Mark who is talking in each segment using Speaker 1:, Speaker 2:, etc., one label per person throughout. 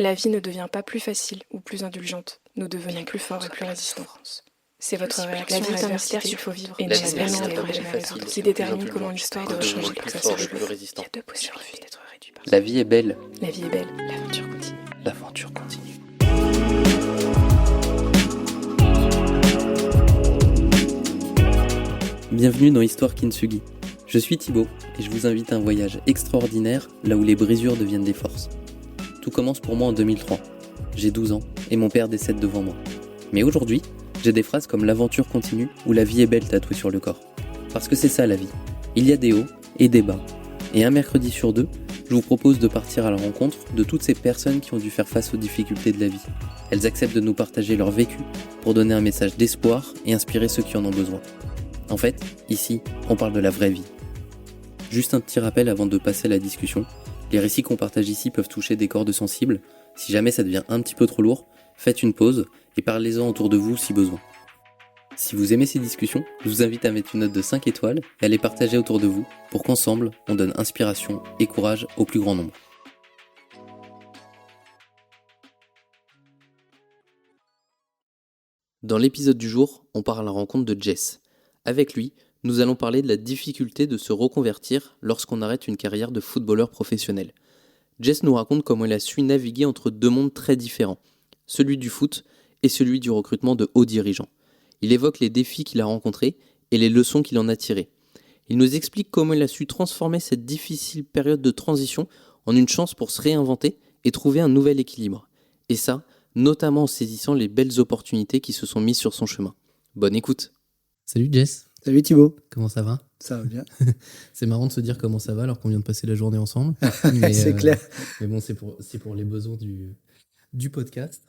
Speaker 1: La vie ne devient pas plus facile ou plus indulgente. Nous devenons plus forts et plus résistants. C'est votre réaction à l'adversité qu'il faut vivre et non
Speaker 2: La vie
Speaker 1: la
Speaker 2: ne
Speaker 1: violence
Speaker 2: devient
Speaker 1: des
Speaker 2: pas plus
Speaker 1: problèmes à
Speaker 2: facile
Speaker 1: résoudre
Speaker 2: ou
Speaker 1: qui
Speaker 2: plus
Speaker 1: détermine comment
Speaker 2: indulgente.
Speaker 1: l'histoire
Speaker 2: Nous
Speaker 1: doit
Speaker 2: devenons
Speaker 1: changer
Speaker 2: plus
Speaker 1: pour que ça
Speaker 2: forts
Speaker 1: se
Speaker 2: et plus
Speaker 1: joue.
Speaker 2: résistants.
Speaker 1: Il y a deux possibilités d'être réduit par ça.
Speaker 2: La vie est belle,
Speaker 1: La vie est belle, l'aventure continue.
Speaker 2: l'aventure continue. Bienvenue dans Histoire Kintsugi. Je suis Thibaut et je vous invite à un voyage extraordinaire là où les brisures deviennent des forces. Tout commence pour moi en 2003. J'ai 12 ans et mon père décède devant moi. Mais aujourd'hui, j'ai des phrases comme l'aventure continue ou la vie est belle tatouées sur le corps. Parce que c'est ça la vie. Il y a des hauts et des bas. Et un mercredi sur deux, je vous propose de partir à la rencontre de toutes ces personnes qui ont dû faire face aux difficultés de la vie. Elles acceptent de nous partager leur vécu pour donner un message d'espoir et inspirer ceux qui en ont besoin. En fait, ici, on parle de la vraie vie. Juste un petit rappel avant de passer à la discussion. Les récits qu'on partage ici peuvent toucher des cordes sensibles. Si jamais ça devient un petit peu trop lourd, faites une pause et parlez-en autour de vous si besoin. Si vous aimez ces discussions, je vous invite à mettre une note de 5 étoiles et à les partager autour de vous pour qu'ensemble, on donne inspiration et courage au plus grand nombre. Dans l'épisode du jour, on part à la rencontre de Jess. Avec lui, nous allons parler de la difficulté de se reconvertir lorsqu'on arrête une carrière de footballeur professionnel. Jess nous raconte comment il a su naviguer entre deux mondes très différents, celui du foot et celui du recrutement de hauts dirigeants. Il évoque les défis qu'il a rencontrés et les leçons qu'il en a tirées. Il nous explique comment il a su transformer cette difficile période de transition en une chance pour se réinventer et trouver un nouvel équilibre. Et ça, notamment en saisissant les belles opportunités qui se sont mises sur son chemin. Bonne écoute. Salut Jess,
Speaker 3: Salut Thibaut,
Speaker 2: comment ça va ?
Speaker 3: ça va bien?
Speaker 2: C'est marrant de se dire comment ça va alors qu'on vient de passer la journée ensemble.
Speaker 3: C'est clair.
Speaker 2: Mais bon, c'est pour les besoins du podcast.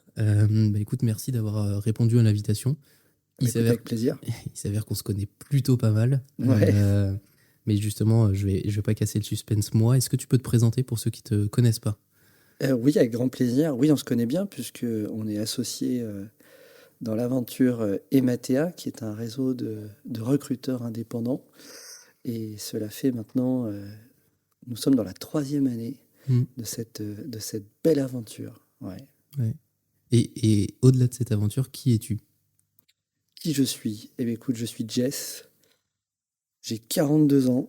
Speaker 2: Écoute, merci d'avoir répondu à l'invitation.
Speaker 3: Écoute, avec plaisir.
Speaker 2: Il s'avère qu'on se connaît plutôt pas mal.
Speaker 3: Ouais.
Speaker 2: Mais justement, je vais pas casser le suspense moi. Est-ce que tu peux te présenter pour ceux qui te connaissent pas ?
Speaker 3: Oui, avec grand plaisir. Oui, on se connaît bien puisqu'on est associés dans l'aventure Ematea, qui est un réseau de recruteurs indépendants. Et cela fait maintenant, nous sommes dans la 3e année de cette belle aventure. Ouais.
Speaker 2: Ouais. Et au-delà de cette aventure, qui es-tu ?
Speaker 3: Qui je suis? Eh bien, écoute, je suis Jess. J'ai 42 ans.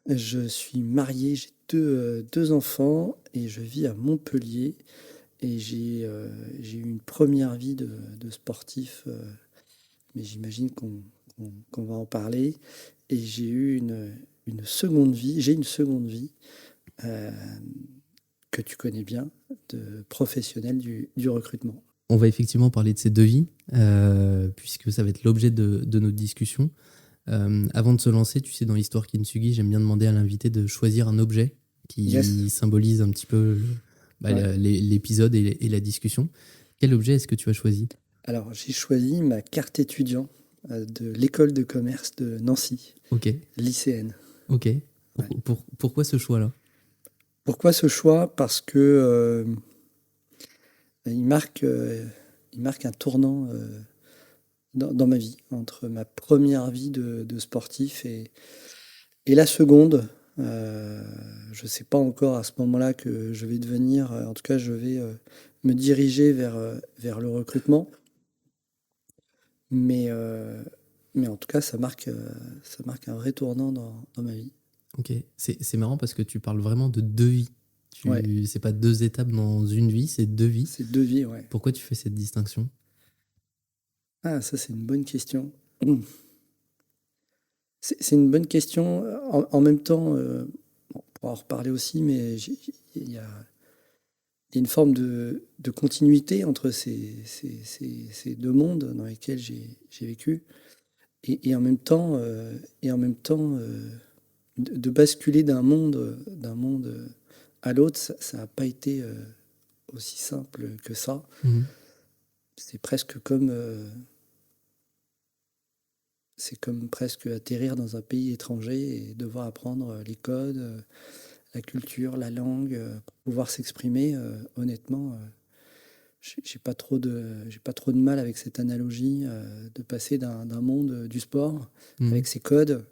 Speaker 3: Je suis marié, j'ai deux enfants et je vis à Montpellier. Et j'ai eu une première vie de sportif, mais j'imagine qu'on va en parler. Et j'ai eu une seconde vie, j'ai une seconde vie euh, que tu connais bien, de professionnel du recrutement.
Speaker 2: On va effectivement parler de ces deux vies, puisque ça va être l'objet de notre discussion. Avant de se lancer, tu sais, dans l'histoire Kintsugi, j'aime bien demander à l'invité de choisir un objet qui symbolise un petit peu l'épisode et la discussion. Quel objet est-ce que tu as choisi ?
Speaker 3: Alors, j'ai choisi ma carte étudiant de l'école de commerce de Nancy,
Speaker 2: Ok,
Speaker 3: lycéenne.
Speaker 2: ok.
Speaker 3: Ouais.
Speaker 2: Pourquoi ce choix-là ?
Speaker 3: Pourquoi ce choix? Parce que il marque un tournant dans ma vie, entre ma première vie de sportif et la seconde. Je ne sais pas encore à ce moment-là que je vais devenir, en tout cas je vais me diriger vers le recrutement. Mais en tout cas, ça marque un vrai tournant dans ma vie.
Speaker 2: Ok, c'est marrant parce que tu parles vraiment de deux vies.
Speaker 3: Ouais.
Speaker 2: C'est pas deux étapes dans une vie, c'est deux vies.
Speaker 3: C'est 2 vies, ouais.
Speaker 2: Pourquoi tu fais cette distinction ?
Speaker 3: Ah, ça, c'est une bonne question. C'est une bonne question. En même temps, on pourra en reparler aussi, mais il y a une forme de continuité entre ces deux mondes dans lesquels j'ai vécu. Et en même temps, de basculer d'un monde à l'autre, ça n'a pas été aussi simple que ça. C'est presque comme presque atterrir dans un pays étranger et devoir apprendre les codes, la culture, la langue, pour pouvoir s'exprimer. Honnêtement, j'ai pas trop de mal avec cette analogie de passer d'un monde du sport avec ses codes,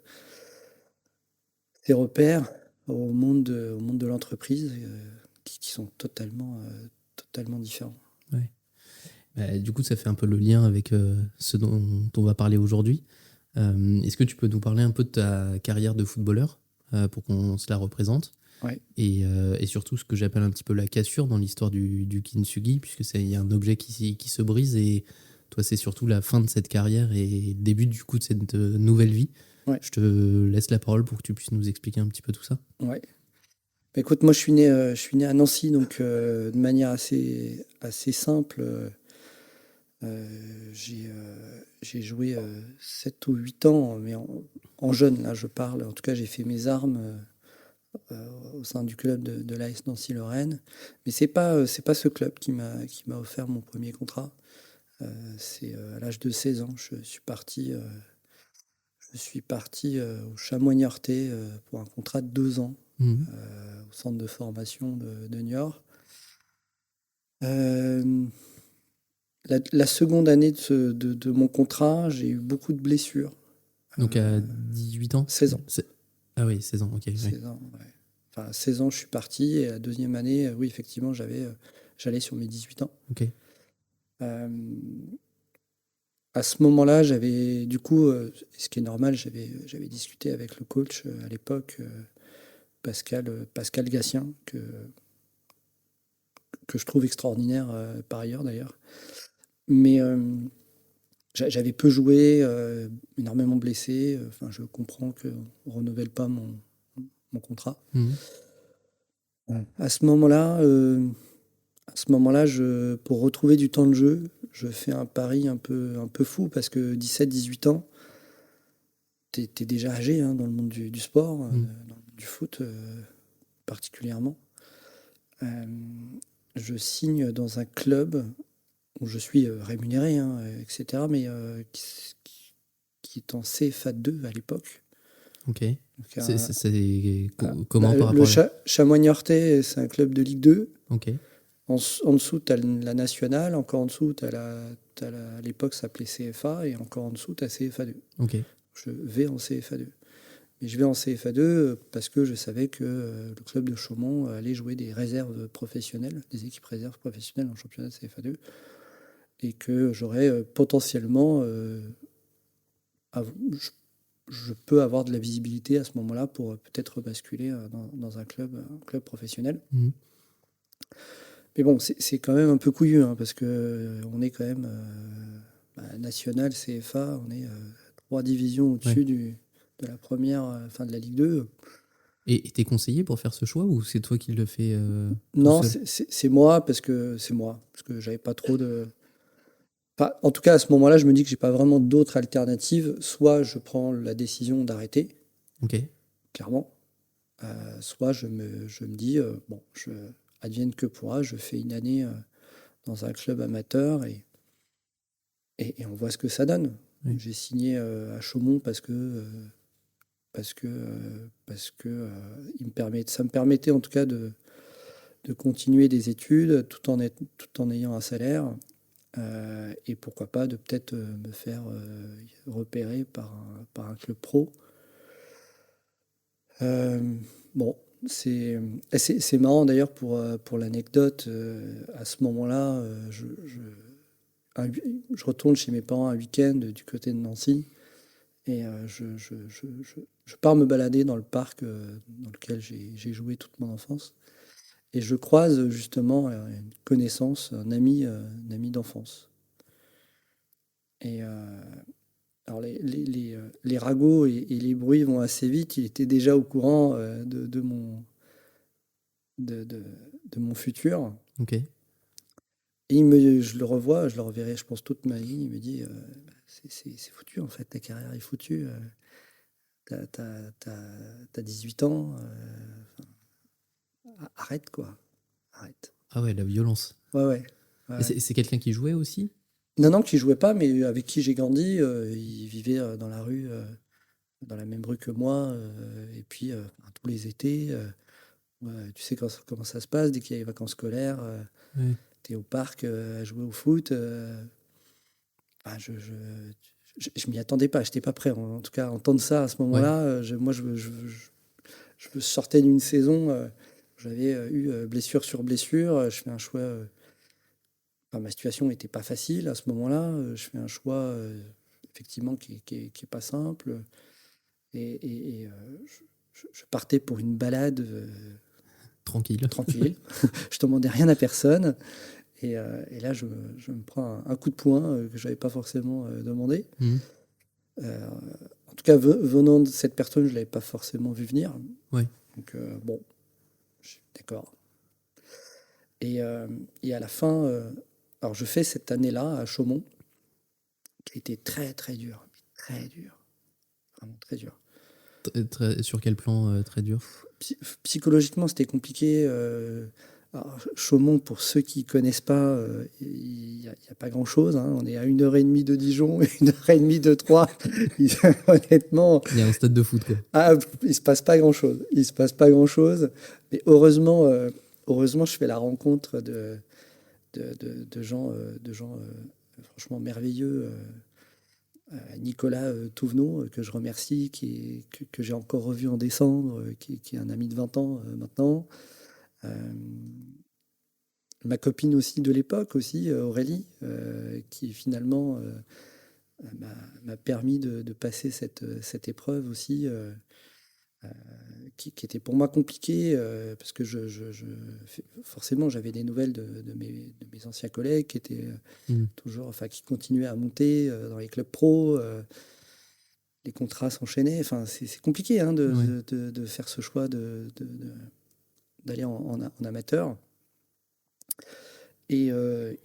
Speaker 3: ses repères, au monde de l'entreprise qui sont totalement différents.
Speaker 2: Ouais. Du coup, ça fait un peu le lien avec ce dont on va parler aujourd'hui. Est-ce que tu peux nous parler un peu de ta carrière de footballeur pour qu'on se la représente?
Speaker 3: Ouais.
Speaker 2: Et surtout ce que j'appelle un petit peu la cassure dans l'histoire du kintsugi, puisque il y a un objet qui se brise et toi, c'est surtout la fin de cette carrière et le début du coup de cette nouvelle vie.
Speaker 3: Ouais.
Speaker 2: Je te laisse la parole pour que tu puisses nous expliquer un petit peu tout ça.
Speaker 3: Ouais. Bah, écoute, moi je suis né à Nancy, donc de manière assez simple. J'ai joué 7 ou 8 ans, mais en jeune, là je parle. En tout cas, j'ai fait mes armes au sein du club de l'AS Nancy-Lorraine. Mais c'est pas ce club qui m'a offert mon premier contrat. C'est à l'âge de 16 ans, je suis parti au Chamois-Niortais pour un contrat de 2 ans au centre de formation de Niort. La seconde année de mon contrat, j'ai eu beaucoup de blessures.
Speaker 2: Donc à 18 ans
Speaker 3: 16 ans.
Speaker 2: Ah oui, 16 ans, ok.
Speaker 3: 16 ans, ouais. Enfin, 16 ans, je suis parti, et la deuxième année, oui, effectivement, j'allais sur mes 18 ans.
Speaker 2: Ok.
Speaker 3: À ce moment-là, j'avais, du coup, ce qui est normal, j'avais discuté avec le coach à l'époque, Pascal Gatien, que je trouve extraordinaire par ailleurs d'ailleurs. Mais j'avais peu joué, énormément blessé. Enfin, je comprends qu'on ne renouvelle pas mon contrat. À ce moment-là, pour retrouver du temps de jeu, je fais un pari un peu fou parce que 17-18 ans, t'es déjà âgé dans le monde du sport, dans le monde du foot particulièrement. Je signe dans un club où je suis rémunéré, etc., mais qui est en CFA 2 à l'époque.
Speaker 2: Ok.
Speaker 3: Donc,
Speaker 2: comment par rapport
Speaker 3: Chamois-Niortais, c'est un club de Ligue 2.
Speaker 2: Ok.
Speaker 3: En dessous, tu as la nationale. Encore en dessous, tu as à l'époque, ça s'appelait CFA. Et encore en dessous, tu as CFA 2.
Speaker 2: Ok.
Speaker 3: Je vais en CFA 2. Mais je vais en CFA 2 parce que je savais que le club de Chaumont allait jouer des réserves professionnelles, des équipes réserves professionnelles en championnat de CFA 2. Et que j'aurais potentiellement... je peux avoir de la visibilité à ce moment-là pour peut-être basculer dans un club professionnel. Mais bon, c'est quand même un peu couillu, parce que on est quand même national, CFA, on est 3 divisions au-dessus de la première, de la Ligue 2.
Speaker 2: Et t'es conseillé pour faire ce choix ou c'est toi qui le fais
Speaker 3: Non, c'est moi, parce que j'avais pas trop de... Enfin, en tout cas, à ce moment-là, je me dis que j'ai pas vraiment d'autres alternatives. Soit je prends la décision d'arrêter, clairement. Soit je me dis, advienne que pourra, je fais une année dans un club amateur et on voit ce que ça donne.
Speaker 2: Oui.
Speaker 3: J'ai signé à Chaumont parce que ça me permettait en tout cas de continuer des études tout en ayant un salaire. Et pourquoi pas de peut-être me faire repérer par un club pro. C'est marrant d'ailleurs pour l'anecdote. À ce moment-là, je retourne chez mes parents un week-end du côté de Nancy et je pars me balader dans le parc dans lequel j'ai joué toute mon enfance. Et je croise justement une connaissance, un ami d'enfance. Et alors les ragots et les bruits vont assez vite. Il était déjà au courant de mon futur.
Speaker 2: Ok.
Speaker 3: Et je le revois, je le reverrai, je pense, toute ma vie. Il me dit c'est foutu en fait, ta carrière est foutue. T'as 18 ans. Arrête quoi. Arrête.
Speaker 2: Ah ouais, la violence.
Speaker 3: Ouais.
Speaker 2: C'est quelqu'un qui jouait aussi ?
Speaker 3: Non, qui jouait pas, mais avec qui j'ai grandi. Il vivait dans la rue, dans la même rue que moi. Et puis, tous les étés, tu sais comment ça se passe dès qu'il y a les vacances scolaires. Tu es au parc à jouer au foot. Je m'y attendais pas, je n'étais pas prêt. En tout cas, à entendre ça à ce moment-là, moi, je sortais d'une saison j'avais eu blessure sur blessure. Je fais un choix. Enfin, ma situation n'était pas facile à ce moment-là. Je fais un choix effectivement qui est pas simple. Et je partais pour une balade
Speaker 4: Tranquille.
Speaker 3: tranquille. Je demandais rien à personne. Et là, je me prends un coup de poing que je n'avais pas forcément demandé.
Speaker 4: Mhm.
Speaker 3: En tout cas, venant de cette personne, je ne l'avais pas forcément vu venir.
Speaker 4: Ouais.
Speaker 3: Donc, bon, je suis d'accord. Et à la fin, alors je fais cette année-là à Chaumont, qui a été très, très dur. Très dur. Vraiment très dur.
Speaker 4: Sur quel plan très dur?
Speaker 3: Psychologiquement, c'était compliqué. Alors, Chaumont, pour ceux qui ne connaissent pas, il n'y a pas grand-chose. Hein. On est à 1h30 de Dijon et 1h30 de Troyes. Honnêtement,
Speaker 4: Il y a un stade de foot, quoi.
Speaker 3: il ne se passe pas grand-chose. Il se passe pas grand-chose. Mais heureusement, je fais la rencontre de gens, franchement merveilleux. Nicolas Touvenot, que je remercie, que j'ai encore revu en décembre, qui est un ami de 20 ans maintenant. Ma copine aussi de l'époque, aussi, Aurélie, qui finalement m'a permis de passer cette épreuve aussi, qui était pour moi compliquée, parce que forcément j'avais des nouvelles de mes anciens collègues qui étaient toujours, enfin, qui continuaient à monter dans les clubs pro. Les contrats s'enchaînaient. Enfin, c'est compliqué hein, de faire ce choix d'aller en amateur. Et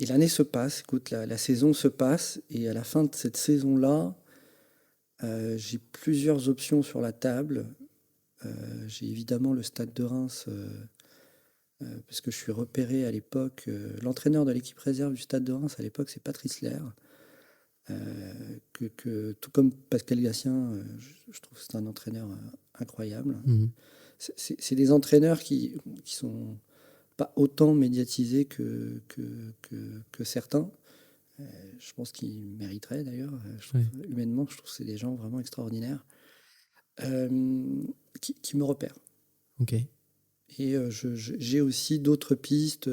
Speaker 3: l'année se passe, écoute, la saison se passe, et à la fin de cette saison-là, j'ai plusieurs options sur la table. J'ai évidemment le Stade de Reims, parce que je suis repéré à l'époque. L'entraîneur de l'équipe réserve du Stade de Reims à l'époque, c'est Patrice Lair. Tout comme Pascal Gatien, je trouve que c'est un entraîneur incroyable. C'est des entraîneurs qui sont pas autant médiatisés que certains. Je pense qu'ils mériteraient d'ailleurs. Humainement, je trouve que c'est des gens vraiment extraordinaires qui me repèrent.
Speaker 4: Ok.
Speaker 3: Et j'ai aussi d'autres pistes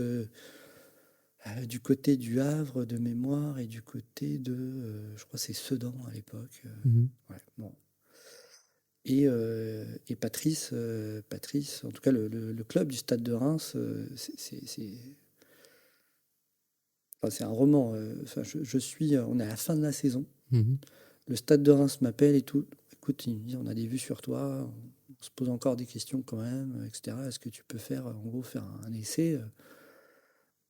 Speaker 3: du côté du Havre de mémoire et du côté de, je crois que c'est Sedan à l'époque. Ouais, bon. Et Patrice, en tout cas le club du Stade de Reims, c'est un roman. Enfin, on est à la fin de la saison. Le Stade de Reims m'appelle et tout. Écoute, il me dit, on a des vues sur toi, on se pose encore des questions quand même, etc. Est-ce que tu peux faire un essai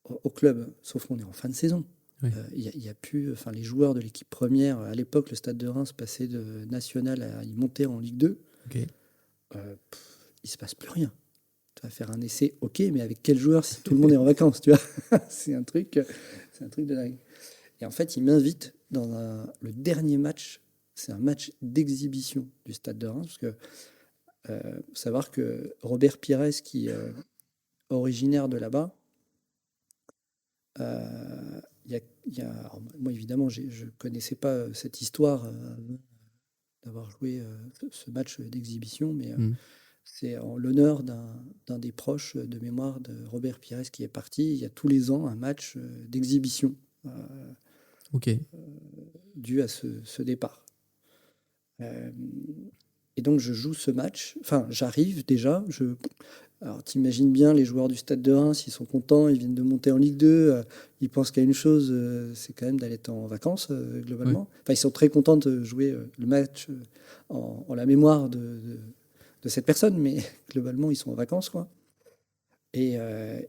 Speaker 3: au club? Sauf qu'on est en fin de saison.
Speaker 4: Oui.
Speaker 3: Il y a plus, enfin, les joueurs de l'équipe première, à l'époque, le Stade de Reims passait de national il montait en Ligue 2.
Speaker 4: Okay.
Speaker 3: Il se passe plus rien. Tu vas faire un essai, ok, mais avec quel joueur si tout le monde est en vacances, tu vois? C'est un truc de dingue. Et en fait, il m'invite dans le dernier match. C'est un match d'exhibition du Stade de Reims, parce que faut savoir que Robert Pires, qui est originaire de là-bas, alors, moi évidemment, je ne connaissais pas cette histoire d'avoir joué ce match d'exhibition, mais c'est en l'honneur d'un des proches de mémoire de Robert Pires qui est parti. Il y a tous les ans un match d'exhibition dû à ce départ. Et donc je joue ce match. Enfin, j'arrive déjà. Alors t'imagines bien les joueurs du Stade de Reims, ils sont contents, ils viennent de monter en Ligue 2. Ils pensent qu'à une chose, c'est quand même d'aller être en vacances globalement. Oui. Enfin, ils sont très contents de jouer le match en la mémoire de cette personne, mais globalement, ils sont en vacances, quoi. Et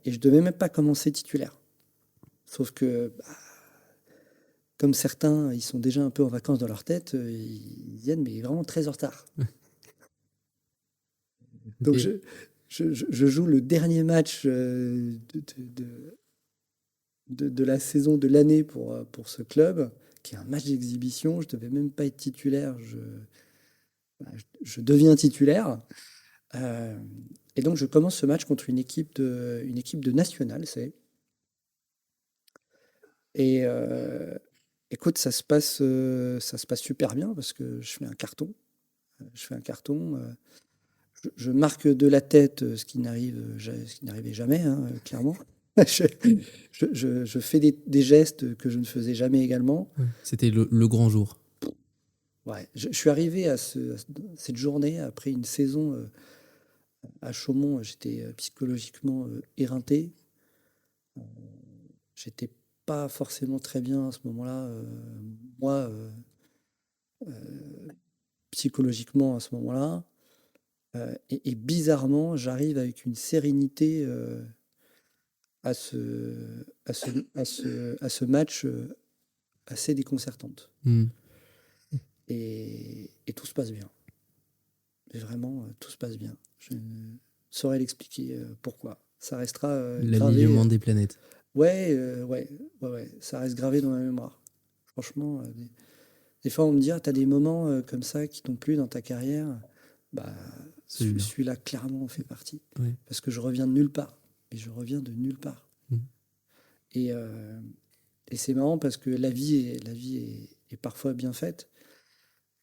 Speaker 3: je devais même pas commencer titulaire. Sauf que, comme certains, ils sont déjà un peu en vacances dans leur tête, ils viennent, mais vraiment très en retard. Donc, je joue le dernier match de la saison, de l'année pour ce club, qui est un match d'exhibition. Je devais même pas être titulaire. Je deviens titulaire. Et donc, je commence ce match contre une équipe de nationale, c'est. Et écoute, ça se passe super bien parce que je fais un carton. je marque de la tête ce qui n'arrivait jamais, hein, clairement. Je, je fais des gestes que je ne faisais jamais également.
Speaker 4: Ouais. C'était le grand jour.
Speaker 3: Ouais, je suis arrivé à cette journée après une saison à Chaumont. J'étais psychologiquement éreinté. J'étais pas forcément très bien à ce moment-là. Moi, psychologiquement à ce moment-là. Et bizarrement, j'arrive avec une sérénité à ce match assez déconcertante.
Speaker 4: Hmm.
Speaker 3: Et tout se passe bien. Mais vraiment, tout se passe bien. Je ne saurais l'expliquer pourquoi. Ça restera gravé.
Speaker 4: L'alignement des planètes.
Speaker 3: Ouais, ça reste gravé dans ma mémoire. Franchement, des fois, on me dit, ah, t'as des moments comme ça qui t'ont plu dans ta carrière. Bah,
Speaker 4: Celui-là.
Speaker 3: celui-là, clairement, en fait partie.
Speaker 4: Ouais.
Speaker 3: Parce que je reviens de nulle part. Mais je reviens de nulle part.
Speaker 4: Mm.
Speaker 3: Et c'est marrant parce que la vie est parfois bien faite.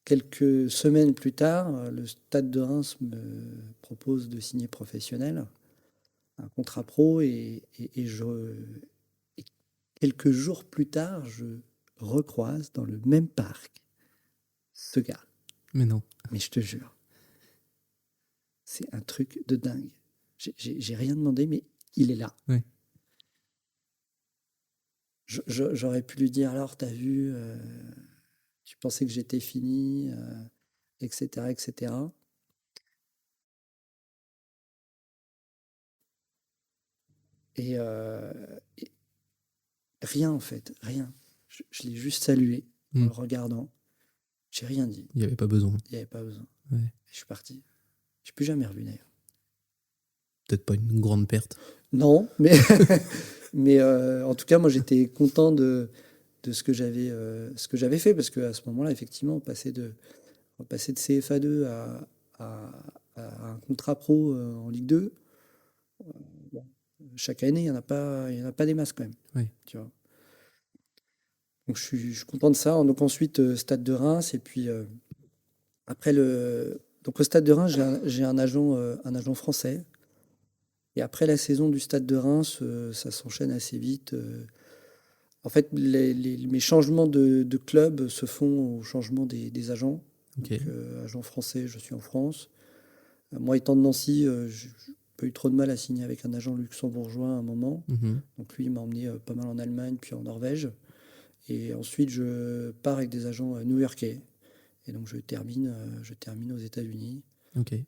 Speaker 3: Quelques semaines plus tard, le Stade de Reims me propose de signer professionnel, un contrat pro, et quelques jours plus tard, je recroise dans le même parc ce gars.
Speaker 4: Mais non.
Speaker 3: Mais je te jure, c'est un truc de dingue. J'ai rien demandé, mais il est là.
Speaker 4: Ouais.
Speaker 3: J'aurais pu lui dire, alors, t'as vu, tu pensais que j'étais fini, etc., etc. Et rien, en fait, rien. Je l'ai juste salué en le regardant. J'ai rien dit.
Speaker 4: Il n'y avait pas besoin.
Speaker 3: Il n'y avait pas besoin.
Speaker 4: Ouais.
Speaker 3: Et je suis parti. Je ne plus jamais revu, d'ailleurs.
Speaker 4: Peut-être pas une grande perte.
Speaker 3: Non, mais, mais en tout cas, moi, j'étais content de ce que j'avais fait, parce qu'à ce moment-là, effectivement, on passait de CFA2 à un contrat pro en Ligue 2. Bon, chaque année, il n'y en a pas des masses quand même.
Speaker 4: Oui.
Speaker 3: Tu vois. Donc je suis content de ça. Donc ensuite, Stade de Reims, et puis après donc au Stade de Reims, j'ai un agent français. Et après la saison du Stade de Reims, ça s'enchaîne assez vite. En fait, mes changements de club se font au changement des agents.
Speaker 4: Okay.
Speaker 3: Donc, agent français, je suis en France. Moi, étant de Nancy, j'ai pas eu trop de mal à signer avec un agent luxembourgeois à un moment.
Speaker 4: Mm-hmm.
Speaker 3: Donc lui, il m'a emmené pas mal en Allemagne, puis en Norvège. Et ensuite, je pars avec des agents new-yorkais. Et donc, je termine aux États-Unis.
Speaker 4: Okay.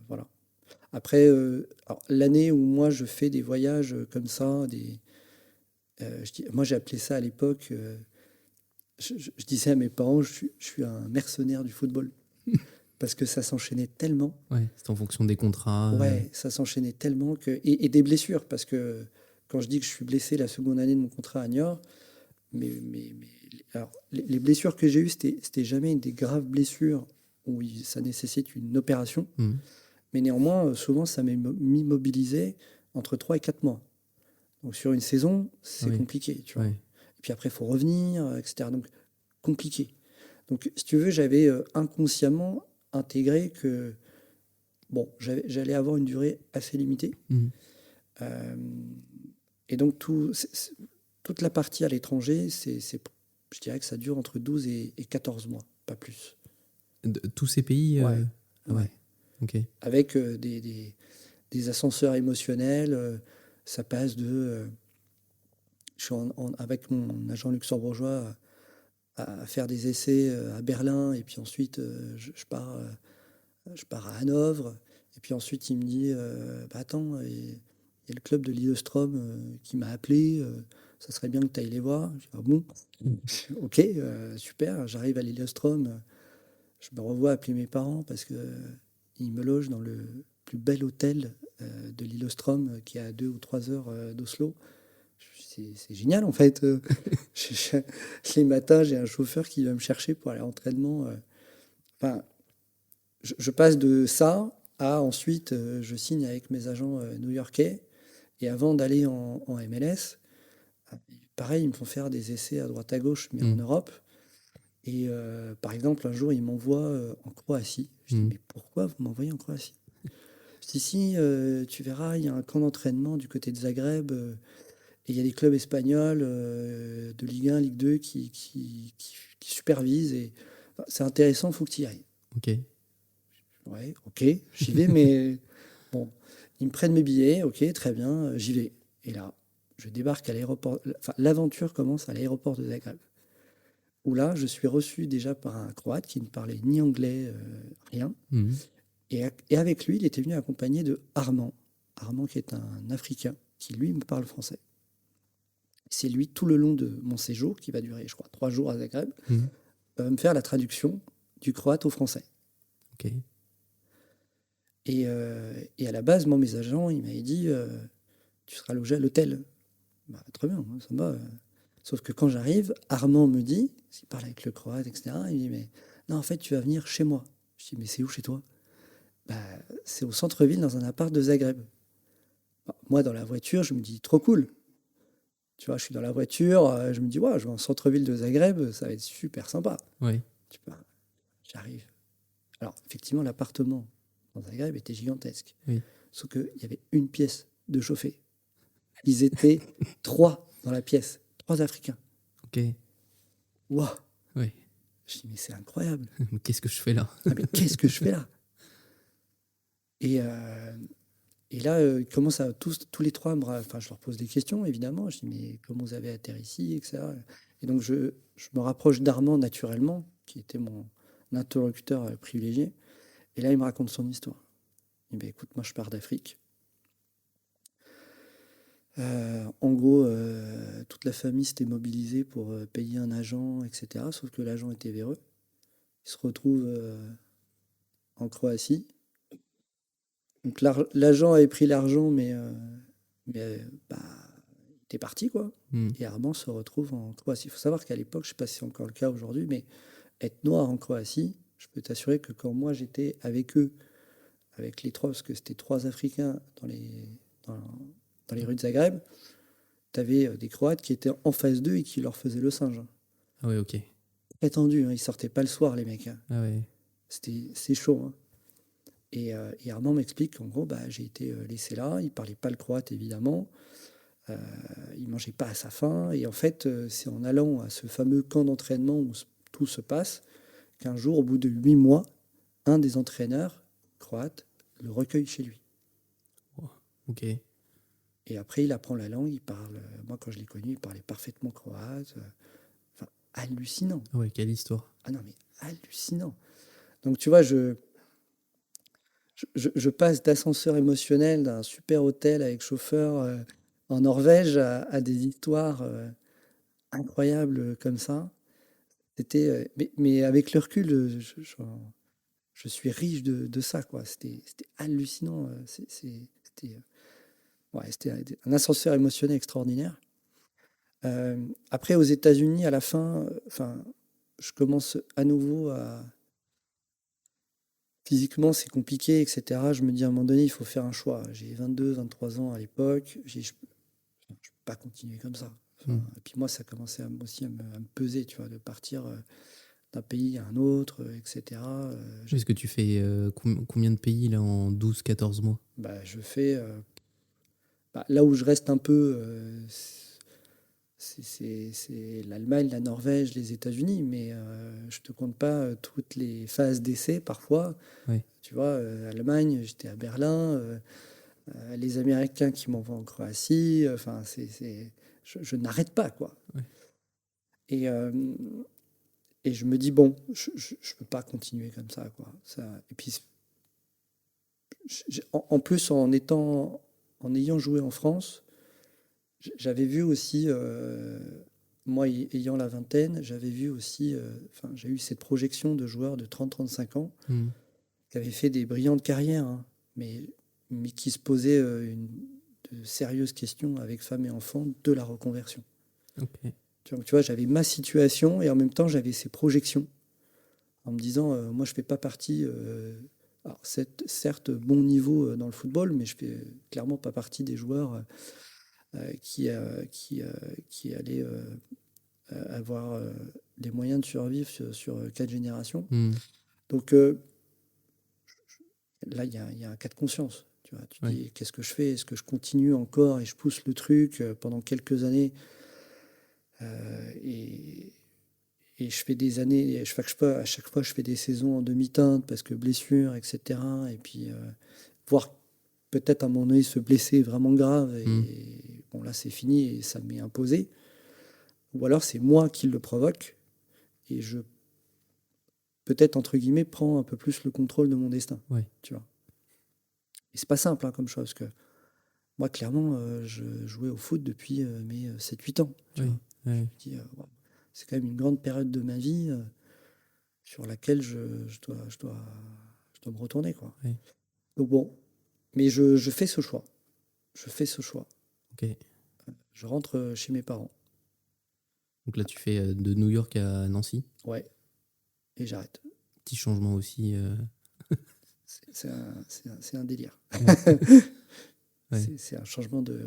Speaker 3: Voilà. Après, l'année où moi, je fais des voyages comme ça, moi, j'ai appelé ça à l'époque, je disais à mes parents, je suis un mercenaire du football. Parce que ça s'enchaînait tellement.
Speaker 4: Ouais, c'est en fonction des contrats.
Speaker 3: Ouais, ça s'enchaînait tellement et des blessures. Parce que quand je dis que je suis blessé la seconde année de mon contrat à Niort, alors, les blessures que j'ai eues, c'était jamais des graves blessures où ça nécessite une opération.
Speaker 4: Mmh.
Speaker 3: Mais néanmoins, souvent, ça m'immobilisait entre 3 et 4 mois. Donc sur une saison, c'est compliqué. Tu vois.
Speaker 4: Ouais.
Speaker 3: Et puis après, il faut revenir, etc. Donc, compliqué. Donc, si tu veux, j'avais inconsciemment intégré que bon, j'allais avoir une durée assez limitée.
Speaker 4: Mmh.
Speaker 3: Et donc, toute la partie à l'étranger, je dirais que ça dure entre 12 et 14 mois, pas plus.
Speaker 4: Tous ces pays
Speaker 3: Ouais.
Speaker 4: Ouais. Okay.
Speaker 3: Avec des ascenseurs émotionnels, ça passe de... je suis avec mon agent luxembourgeois à faire des essais à Berlin, et puis ensuite je pars à Hanovre, et puis ensuite il me dit attends, il y a le club de Lillestrøm qui m'a appelé, ça serait bien que tu ailles les voir. Je dis, ah bon, ok, super, j'arrive à Lillestrøm, je me revois appeler mes parents parce que ils me logent dans le plus bel hôtel de Lillestrøm qui est à 2 ou 3 heures d'Oslo. C'est génial en fait. Les matins, j'ai un chauffeur qui va me chercher pour aller à l'entraînement. Enfin, je passe de ça à ensuite, je signe avec mes agents new-yorkais. Et avant d'aller en MLS, pareil, ils me font faire des essais à droite à gauche, mais en Europe. Et par exemple, un jour, ils m'envoient en Croatie. Je dis, mais pourquoi vous m'envoyez en Croatie ? Si, tu verras, il y a un camp d'entraînement du côté de Zagreb, et il y a des clubs espagnols de Ligue 1, Ligue 2 qui supervisent. Et, enfin, c'est intéressant, il faut que tu y ailles.
Speaker 4: Ok.
Speaker 3: Ouais, ok, j'y vais, mais bon, ils me prennent mes billets, ok, très bien, j'y vais. Et là, je débarque à l'aéroport, enfin, l'aventure commence à l'aéroport de Zagreb, où là, je suis reçu déjà par un Croate qui ne parlait ni anglais, rien.
Speaker 4: Mhm.
Speaker 3: Et avec lui, il était venu accompagné de Armand. Armand, qui est un Africain, qui lui me parle français. C'est lui, tout le long de mon séjour, qui va durer, je crois, 3 jours à Zagreb,
Speaker 4: Mhm.
Speaker 3: va me faire la traduction du croate au français.
Speaker 4: Ok.
Speaker 3: Et à la base, moi, mes agents, ils m'avaient dit tu seras logé à l'hôtel. Bah, très bien, ça me va. Sauf que quand j'arrive, Armand me dit, s'il parle avec le croate, etc., il me dit mais non, en fait, tu vas venir chez moi. Je dis mais c'est où chez toi? Bah, c'est au centre-ville, dans un appart de Zagreb. Bah, moi, dans la voiture, je me dis trop cool. Tu vois, je suis dans la voiture, je me dis ouais, je vais en centre-ville de Zagreb, ça va être super sympa.
Speaker 4: Ouais.
Speaker 3: Tu vois, j'arrive. Alors, effectivement, l'appartement dans Zagreb était gigantesque.
Speaker 4: Oui.
Speaker 3: Sauf qu'il y avait une pièce de chauffée. Ils étaient 3 dans la pièce, 3 Africains.
Speaker 4: Ok.
Speaker 3: Waouh!
Speaker 4: Ouais.
Speaker 3: Je dis, mais c'est incroyable.
Speaker 4: Mais qu'est-ce que je fais là?
Speaker 3: Ah, mais qu'est-ce que je fais là? Et là, ils commencent à tous les 3, enfin, je leur pose des questions, évidemment. Je dis, mais comment vous avez atterri ici, etc. Et donc, je me rapproche d'Armand naturellement, qui était mon interlocuteur privilégié. Et là, il me raconte son histoire. Il me dit, écoute, moi, je pars d'Afrique. En gros, toute la famille s'était mobilisée pour payer un agent, etc. Sauf que l'agent était véreux. Il se retrouve en Croatie. Donc l'agent avait pris l'argent, mais bah, il était parti, quoi.
Speaker 4: Mhm.
Speaker 3: Et Armand se retrouve en Croatie. Il faut savoir qu'à l'époque, je ne sais pas si c'est encore le cas aujourd'hui, mais être noir en Croatie, je peux t'assurer que quand moi j'étais avec eux, avec les 3, parce que c'était 3 Africains dans les rues de Zagreb, tu avais des Croates qui étaient en face d'eux et qui leur faisaient le singe.
Speaker 4: Ah ouais, ok.
Speaker 3: Très tendu, hein, ils sortaient pas le soir, les mecs, hein.
Speaker 4: Ah ouais.
Speaker 3: C'est chaud, hein. Et Armand m'explique qu'en gros, bah, j'ai été laissé là. Il parlait pas le croate, évidemment. Il mangeait pas à sa faim. Et en fait, c'est en allant à ce fameux camp d'entraînement où tout se passe qu'un jour, au bout de 8 mois, un des entraîneurs croates le recueille chez lui.
Speaker 4: Ok.
Speaker 3: Et après, il apprend la langue. Il parle. Moi, quand je l'ai connu, il parlait parfaitement croate. Enfin, hallucinant.
Speaker 4: Ah ouais, quelle histoire.
Speaker 3: Ah non, mais hallucinant. Donc, tu vois, je passe d'ascenseur émotionnel d'un super hôtel avec chauffeur en Norvège à des histoires incroyables comme ça. C'était, mais avec le recul, je suis riche de ça, quoi. C'était hallucinant. C'était un ascenseur émotionnel extraordinaire. Après, aux États-Unis, à la fin, enfin, je commence à nouveau à. Physiquement, c'est compliqué, etc. Je me dis à un moment donné, il faut faire un choix. J'ai 22, 23 ans à l'époque. Je ne peux pas continuer comme ça. Enfin, et puis moi, ça commençait aussi à me peser, tu vois, de partir d'un pays à un autre, etc.
Speaker 4: Est-ce que tu fais combien de pays là en 12-14 mois?
Speaker 3: Bah, je fais... là où je reste un peu, c'est l'Allemagne, la Norvège, les États-Unis, mais je te compte pas toutes les phases d'essai parfois.
Speaker 4: Oui.
Speaker 3: Tu vois, Allemagne, j'étais à Berlin, les Américains qui m'envoient en Croatie, enfin, je n'arrête pas, quoi.
Speaker 4: Ouais.
Speaker 3: Et je me dis, bon, je ne peux pas continuer comme ça, quoi. Et puis, en plus, en ayant joué en France, j'avais vu aussi, moi ayant la vingtaine, j'avais vu aussi, j'ai eu cette projection de joueurs de 30-35 ans qui avaient fait des brillantes carrières, hein, mais qui se posaient de sérieuses questions avec femmes et enfants de la reconversion.
Speaker 4: Ok.
Speaker 3: Tu vois, j'avais ma situation et en même temps, j'avais ces projections en me disant, moi, je ne fais pas partie... alors, certes, bon niveau dans le football, mais je ne fais clairement pas partie des joueurs qui allaient avoir les moyens de survivre sur 4 générations. Donc là, il y a un cas de conscience. Tu vois, tu
Speaker 4: Ouais.
Speaker 3: dis, qu'est-ce que je fais? Est-ce que je continue encore et je pousse le truc pendant quelques années et, et je fais des années, à chaque fois, je fais des saisons en demi-teinte parce que blessure, etc. Et puis, voire peut-être à un moment donné se blesser vraiment grave. Et bon, là, c'est fini et ça m'est imposé. Ou alors, c'est moi qui le provoque et je, peut-être, entre guillemets, prends un peu plus le contrôle de mon destin.
Speaker 4: Ouais.
Speaker 3: Tu vois. Et c'est pas simple comme chose, parce que moi, clairement, je jouais au foot depuis mes 7-8 ans. Tu
Speaker 4: Ouais.
Speaker 3: vois.
Speaker 4: Ouais.
Speaker 3: Je me dis, wow, c'est quand même une grande période de ma vie sur laquelle je dois me retourner, quoi.
Speaker 4: Ouais.
Speaker 3: Donc bon, mais je fais ce choix. Je fais ce choix.
Speaker 4: Ok.
Speaker 3: Je rentre chez mes parents.
Speaker 4: Donc là, tu fais de New York à Nancy.
Speaker 3: Ouais. Et j'arrête.
Speaker 4: Petit changement aussi.
Speaker 3: C'est un délire.
Speaker 4: Ouais.
Speaker 3: C'est un changement de,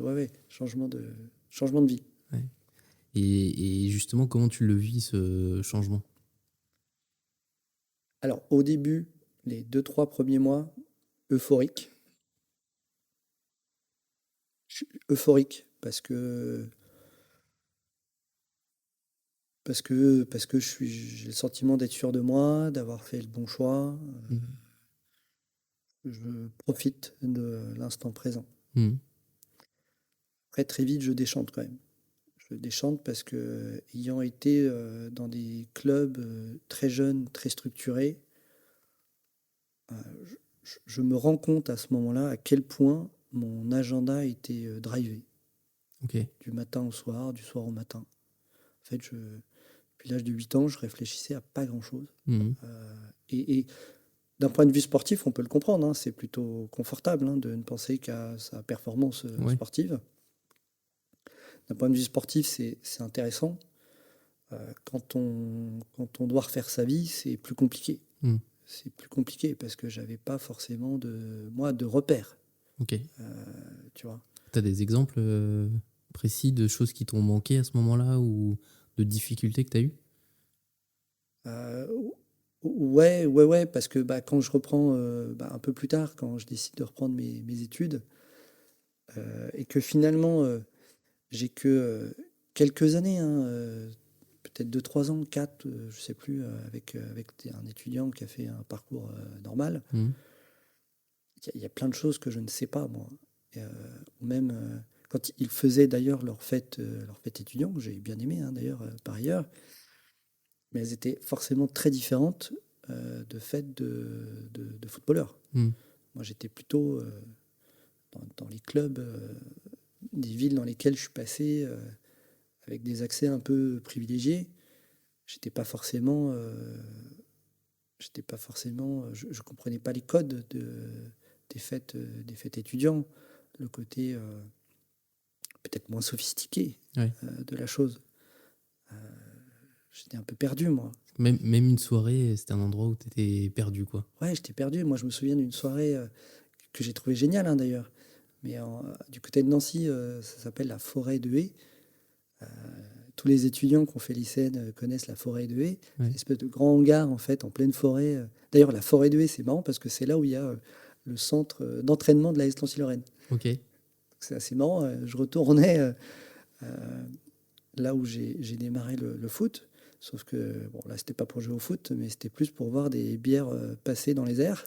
Speaker 3: changement de vie.
Speaker 4: Ouais. Et justement, comment tu le vis, ce changement?
Speaker 3: Alors, au début, les 2-3 premiers mois, euphorique. Je suis euphorique parce que j'ai le sentiment d'être sûr de moi, d'avoir fait le bon choix.
Speaker 4: Mhm.
Speaker 3: Je profite de l'instant présent.
Speaker 4: Mhm.
Speaker 3: Après, très vite, je déchante quand même. Je déchante parce que, ayant été dans des clubs très jeunes, très structurés, euh, je me rends compte à ce moment-là à quel point mon agenda était drivé,
Speaker 4: Ok.
Speaker 3: du matin au soir, du soir au matin. En fait, depuis l'âge de 8 ans, je réfléchissais à pas grand-chose.
Speaker 4: Mhm.
Speaker 3: Et d'un point de vue sportif, on peut le comprendre, hein, c'est plutôt confortable de ne penser qu'à sa performance
Speaker 4: Ouais.
Speaker 3: sportive. D'un point de vue sportif, c'est intéressant. Quand on doit refaire sa vie, c'est plus compliqué.
Speaker 4: Mhm.
Speaker 3: C'est plus compliqué parce que j'avais pas forcément de repères,
Speaker 4: Ok.
Speaker 3: tu vois.
Speaker 4: Tu as des exemples précis de choses qui t'ont manqué à ce moment-là ou de difficultés que tu as eues?
Speaker 3: Euh, ouais, parce que quand je reprends un peu plus tard, quand je décide de reprendre mes études, et que finalement j'ai que quelques années, peut-être 2-3 ans, 4, je sais plus, avec un étudiant qui a fait un parcours normal.
Speaker 4: Mhm.
Speaker 3: Il y a plein de choses que je ne sais pas, moi. Ou même quand ils faisaient d'ailleurs leur fête étudiant, que j'ai bien aimé d'ailleurs par ailleurs, mais elles étaient forcément très différentes de fêtes de footballeurs.
Speaker 4: Mhm.
Speaker 3: Moi, j'étais plutôt dans les clubs des villes dans lesquelles je suis passé avec des accès un peu privilégiés. J'étais pas forcément, je comprenais pas les codes des fêtes étudiants, le côté peut-être moins sophistiqué
Speaker 4: Ouais.
Speaker 3: de la chose. J'étais un peu perdu, moi.
Speaker 4: Même une soirée, c'était un endroit où tu étais perdu, quoi.
Speaker 3: Ouais, j'étais perdu. Moi, je me souviens d'une soirée que j'ai trouvée géniale, d'ailleurs. Mais du côté de Nancy, ça s'appelle la forêt de Haye. Tous les étudiants qui ont fait lycéenne connaissent la forêt de Haye.
Speaker 4: Ouais.
Speaker 3: C'est une espèce de grand hangar, en fait, en pleine forêt. D'ailleurs, la forêt de Haye, c'est marrant parce que c'est là où il y a le centre d'entraînement de la Nancy-Lorraine.
Speaker 4: Ok.
Speaker 3: C'est assez marrant. Je retournais là où j'ai démarré le foot. Sauf que, bon, là, c'était pas pour jouer au foot, mais c'était plus pour voir des bières passer dans les airs.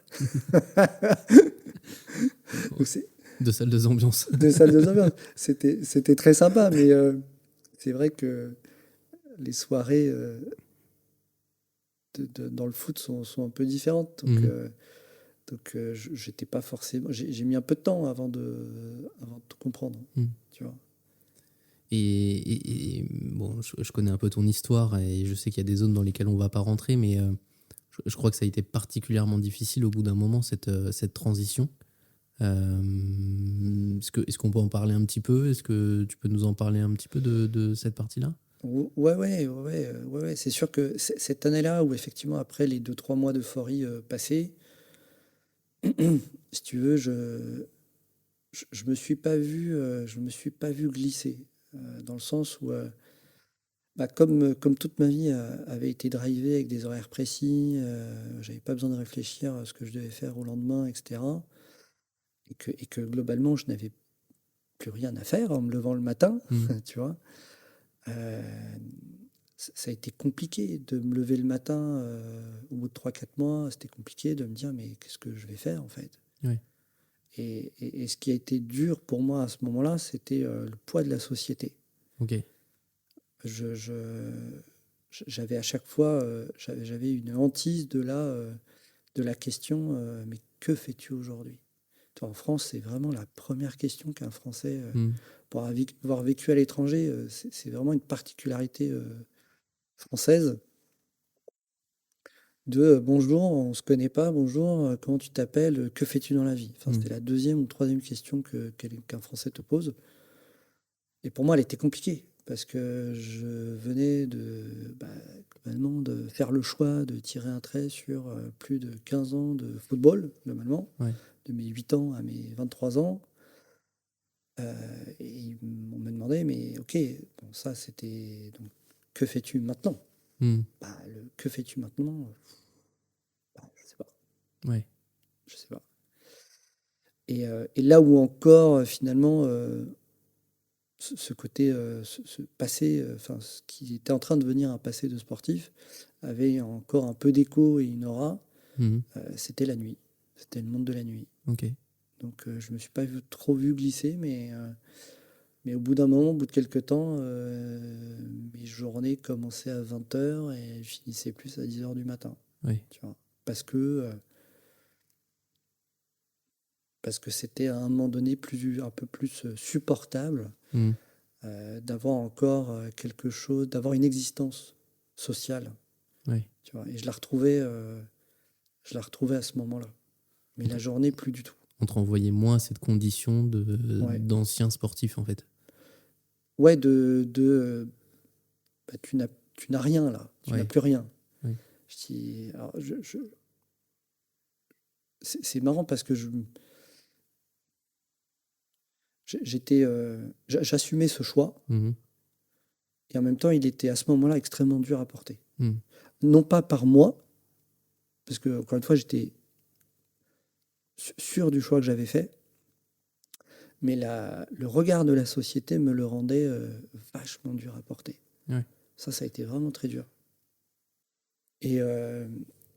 Speaker 3: Donc, c'est
Speaker 4: Deux salles de ambiance.
Speaker 3: deux salles de ambiance. C'était très sympa, mais c'est vrai que les soirées dans le foot sont un peu différentes. Donc,
Speaker 4: Mhm.
Speaker 3: j'étais pas forcément. J'ai mis un peu de temps avant de tout comprendre.
Speaker 4: Mhm.
Speaker 3: Tu vois.
Speaker 4: Bon, je connais un peu ton histoire et je sais qu'il y a des zones dans lesquelles on va pas rentrer, mais je crois que ça a été particulièrement difficile au bout d'un moment, cette transition. Est-ce qu'on peut en parler un petit peu? Est-ce que tu peux nous en parler un petit peu de cette partie-là?
Speaker 3: Ouais. C'est sûr que cette année-là, où effectivement, après les 2-3 mois d'euphorie passés, si tu veux, je me suis pas vu, je me suis pas vu glisser, dans le sens où, comme toute ma vie avait été drivée avec des horaires précis, j'avais pas besoin de réfléchir à ce que je devais faire au lendemain, etc. et que globalement, je n'avais plus rien à faire en me levant le matin, tu vois. Ça a été compliqué de me lever le matin au bout de 3-4 mois. C'était compliqué de me dire, mais qu'est-ce que je vais faire en fait?
Speaker 4: Oui.
Speaker 3: Et ce qui a été dur pour moi à ce moment-là, c'était le poids de la société.
Speaker 4: Ok.
Speaker 3: J'avais à chaque fois, j'avais une hantise de la question, mais que fais-tu aujourd'hui? Toi, en France, c'est vraiment la première question qu'un Français, pour avoir vécu à l'étranger, c'est vraiment une particularité française de bonjour, on se connaît pas, bonjour, comment tu t'appelles, que fais-tu dans la vie? Enfin, c'était la deuxième ou troisième question qu'un Français te pose. Et pour moi, elle était compliquée parce que je venais globalement de faire le choix de tirer un trait sur plus de 15 ans de football, globalement,
Speaker 4: Ouais.
Speaker 3: de mes 8 ans à mes 23 ans. Et on me demandait, mais ok, bon, ça c'était. Donc, que fais-tu maintenant? Que fais-tu maintenant? Je sais pas.
Speaker 4: Ouais.
Speaker 3: Je sais pas. Et là où encore, finalement, ce côté, ce passé, enfin, ce qui était en train de devenir un passé de sportif, avait encore un peu d'écho et une aura, c'était la nuit. C'était le monde de la nuit.
Speaker 4: Ok.
Speaker 3: Donc, je me suis pas trop vu glisser, mais au bout d'un moment, au bout de quelques temps, mes journées commençaient à 20h et finissaient plus à 10h du matin.
Speaker 4: Oui.
Speaker 3: Tu vois, parce que c'était à un moment donné un peu plus supportable d'avoir encore quelque chose, d'avoir une existence sociale.
Speaker 4: Oui.
Speaker 3: Tu vois, et je la retrouvais à ce moment-là. Mais la journée, plus du tout.
Speaker 4: On te renvoyait moins à cette condition
Speaker 3: Ouais.
Speaker 4: d'ancien sportif, en fait.
Speaker 3: Ouais, tu n'as rien là, tu n'as plus rien.
Speaker 4: Oui.
Speaker 3: Alors, c'est marrant parce que j'assumais ce choix et en même temps, il était à ce moment-là extrêmement dur à porter. Non pas par moi, parce que encore une fois, j'étais sûr du choix que j'avais fait, mais le regard de la société me le rendait vachement dur à porter.
Speaker 4: Ouais.
Speaker 3: Ça a été vraiment très dur. Et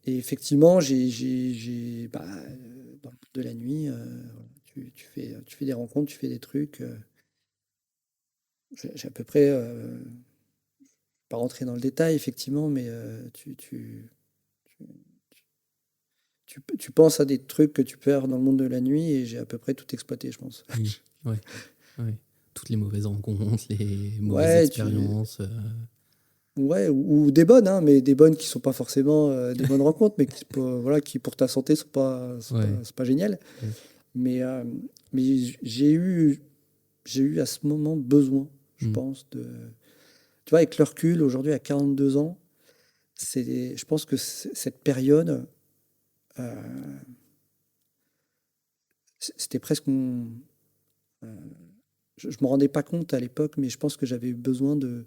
Speaker 3: effectivement, dans le monde de la nuit, tu fais des rencontres, tu fais des trucs. J'ai à peu près, pas rentrer dans le détail, effectivement, mais tu penses à des trucs que tu peux faire dans le monde de la nuit et j'ai à peu près tout exploité, je pense.
Speaker 4: Ouais. Toutes les mauvaises rencontres, les mauvaises
Speaker 3: Ouais,
Speaker 4: expériences.
Speaker 3: Ouais, ou des bonnes, hein, mais des bonnes qui sont pas forcément des bonnes rencontres, mais qui pour ta santé sont pas géniales.
Speaker 4: Ouais.
Speaker 3: Mais j'ai eu à ce moment besoin, je pense, tu vois, avec le recul, aujourd'hui à 42 ans, je pense que cette période, c'était presque je me rendais pas compte à l'époque, mais je pense que j'avais eu besoin de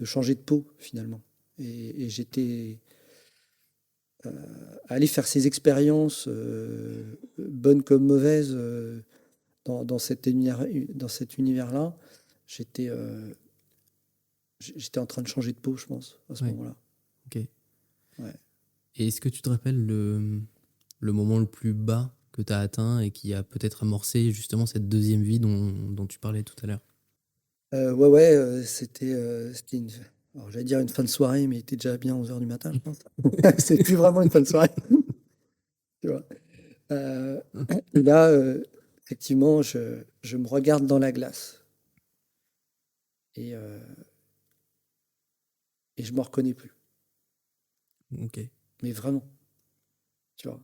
Speaker 3: changer de peau finalement. Et j'étais aller faire ces expériences, bonnes comme mauvaises, dans cet univers-là, j'étais en train de changer de peau, je pense, à ce moment-là.
Speaker 4: Ok.
Speaker 3: Ouais.
Speaker 4: Et est-ce que tu te rappelles le moment le plus bas que tu as atteint et qui a peut-être amorcé justement cette deuxième vie dont tu parlais tout à l'heure?
Speaker 3: C'était alors, j'allais dire une fin de soirée, mais il était déjà bien 11h du matin, je pense. C'est plus vraiment une fin de soirée. Tu vois. Et là, effectivement, je me regarde dans la glace. Et je me reconnais plus.
Speaker 4: Ok.
Speaker 3: Mais vraiment, tu vois.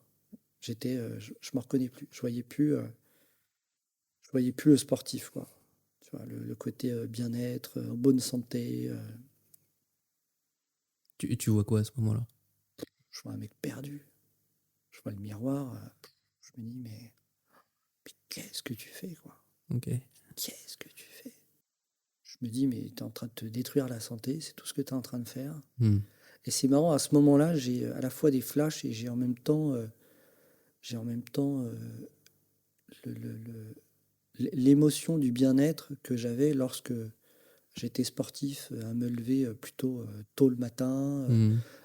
Speaker 3: Je me reconnais plus. Je voyais plus le sportif, quoi. Tu vois, le côté bien-être, en bonne santé.
Speaker 4: Tu vois quoi à ce moment-là?
Speaker 3: Je vois un mec perdu. Je vois le miroir. Je me dis, mais qu'est-ce que tu fais, quoi?
Speaker 4: Ok.
Speaker 3: Qu'est-ce que tu fais? Je me dis, mais tu es en train de te détruire la santé, c'est tout ce que tu es en train de faire. Et c'est marrant, à ce moment-là, j'ai à la fois des flashs et j'ai en même temps l'émotion du bien-être que j'avais lorsque j'étais sportif, à me lever plutôt tôt le matin,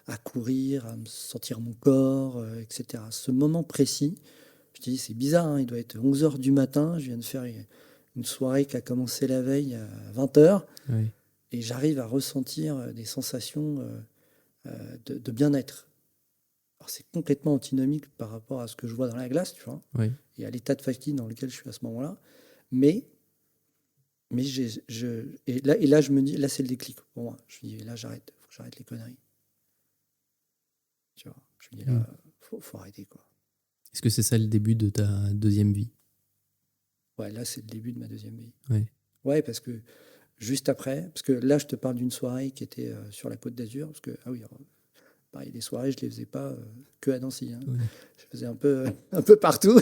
Speaker 3: à courir, à me sentir mon corps, etc. Ce moment précis, je te dis, c'est bizarre, hein, il doit être 11 heures du matin, je viens de faire une soirée qui a commencé la veille à 20 heures,
Speaker 4: Oui.
Speaker 3: et j'arrive à ressentir des sensations de bien-être. Alors, c'est complètement antinomique par rapport à ce que je vois dans la glace, tu vois,
Speaker 4: Oui.
Speaker 3: et à l'état de fatigue dans lequel je suis à ce moment-là. Mais et là, je me dis, là, c'est le déclic pour moi. Je me dis, là, j'arrête, faut que j'arrête les conneries. Tu vois, je me dis, là, faut arrêter, quoi.
Speaker 4: Est-ce que c'est ça le début de ta deuxième vie?
Speaker 3: Ouais, là, c'est le début de ma deuxième vie.
Speaker 4: Ouais.
Speaker 3: Ouais, parce que juste après, parce que là, je te parle d'une soirée qui était sur la Côte d'Azur, parce que, ah oui, alors, pareil, les soirées, je les faisais pas que à Nancy, hein.
Speaker 4: Ouais.
Speaker 3: Je faisais un peu partout.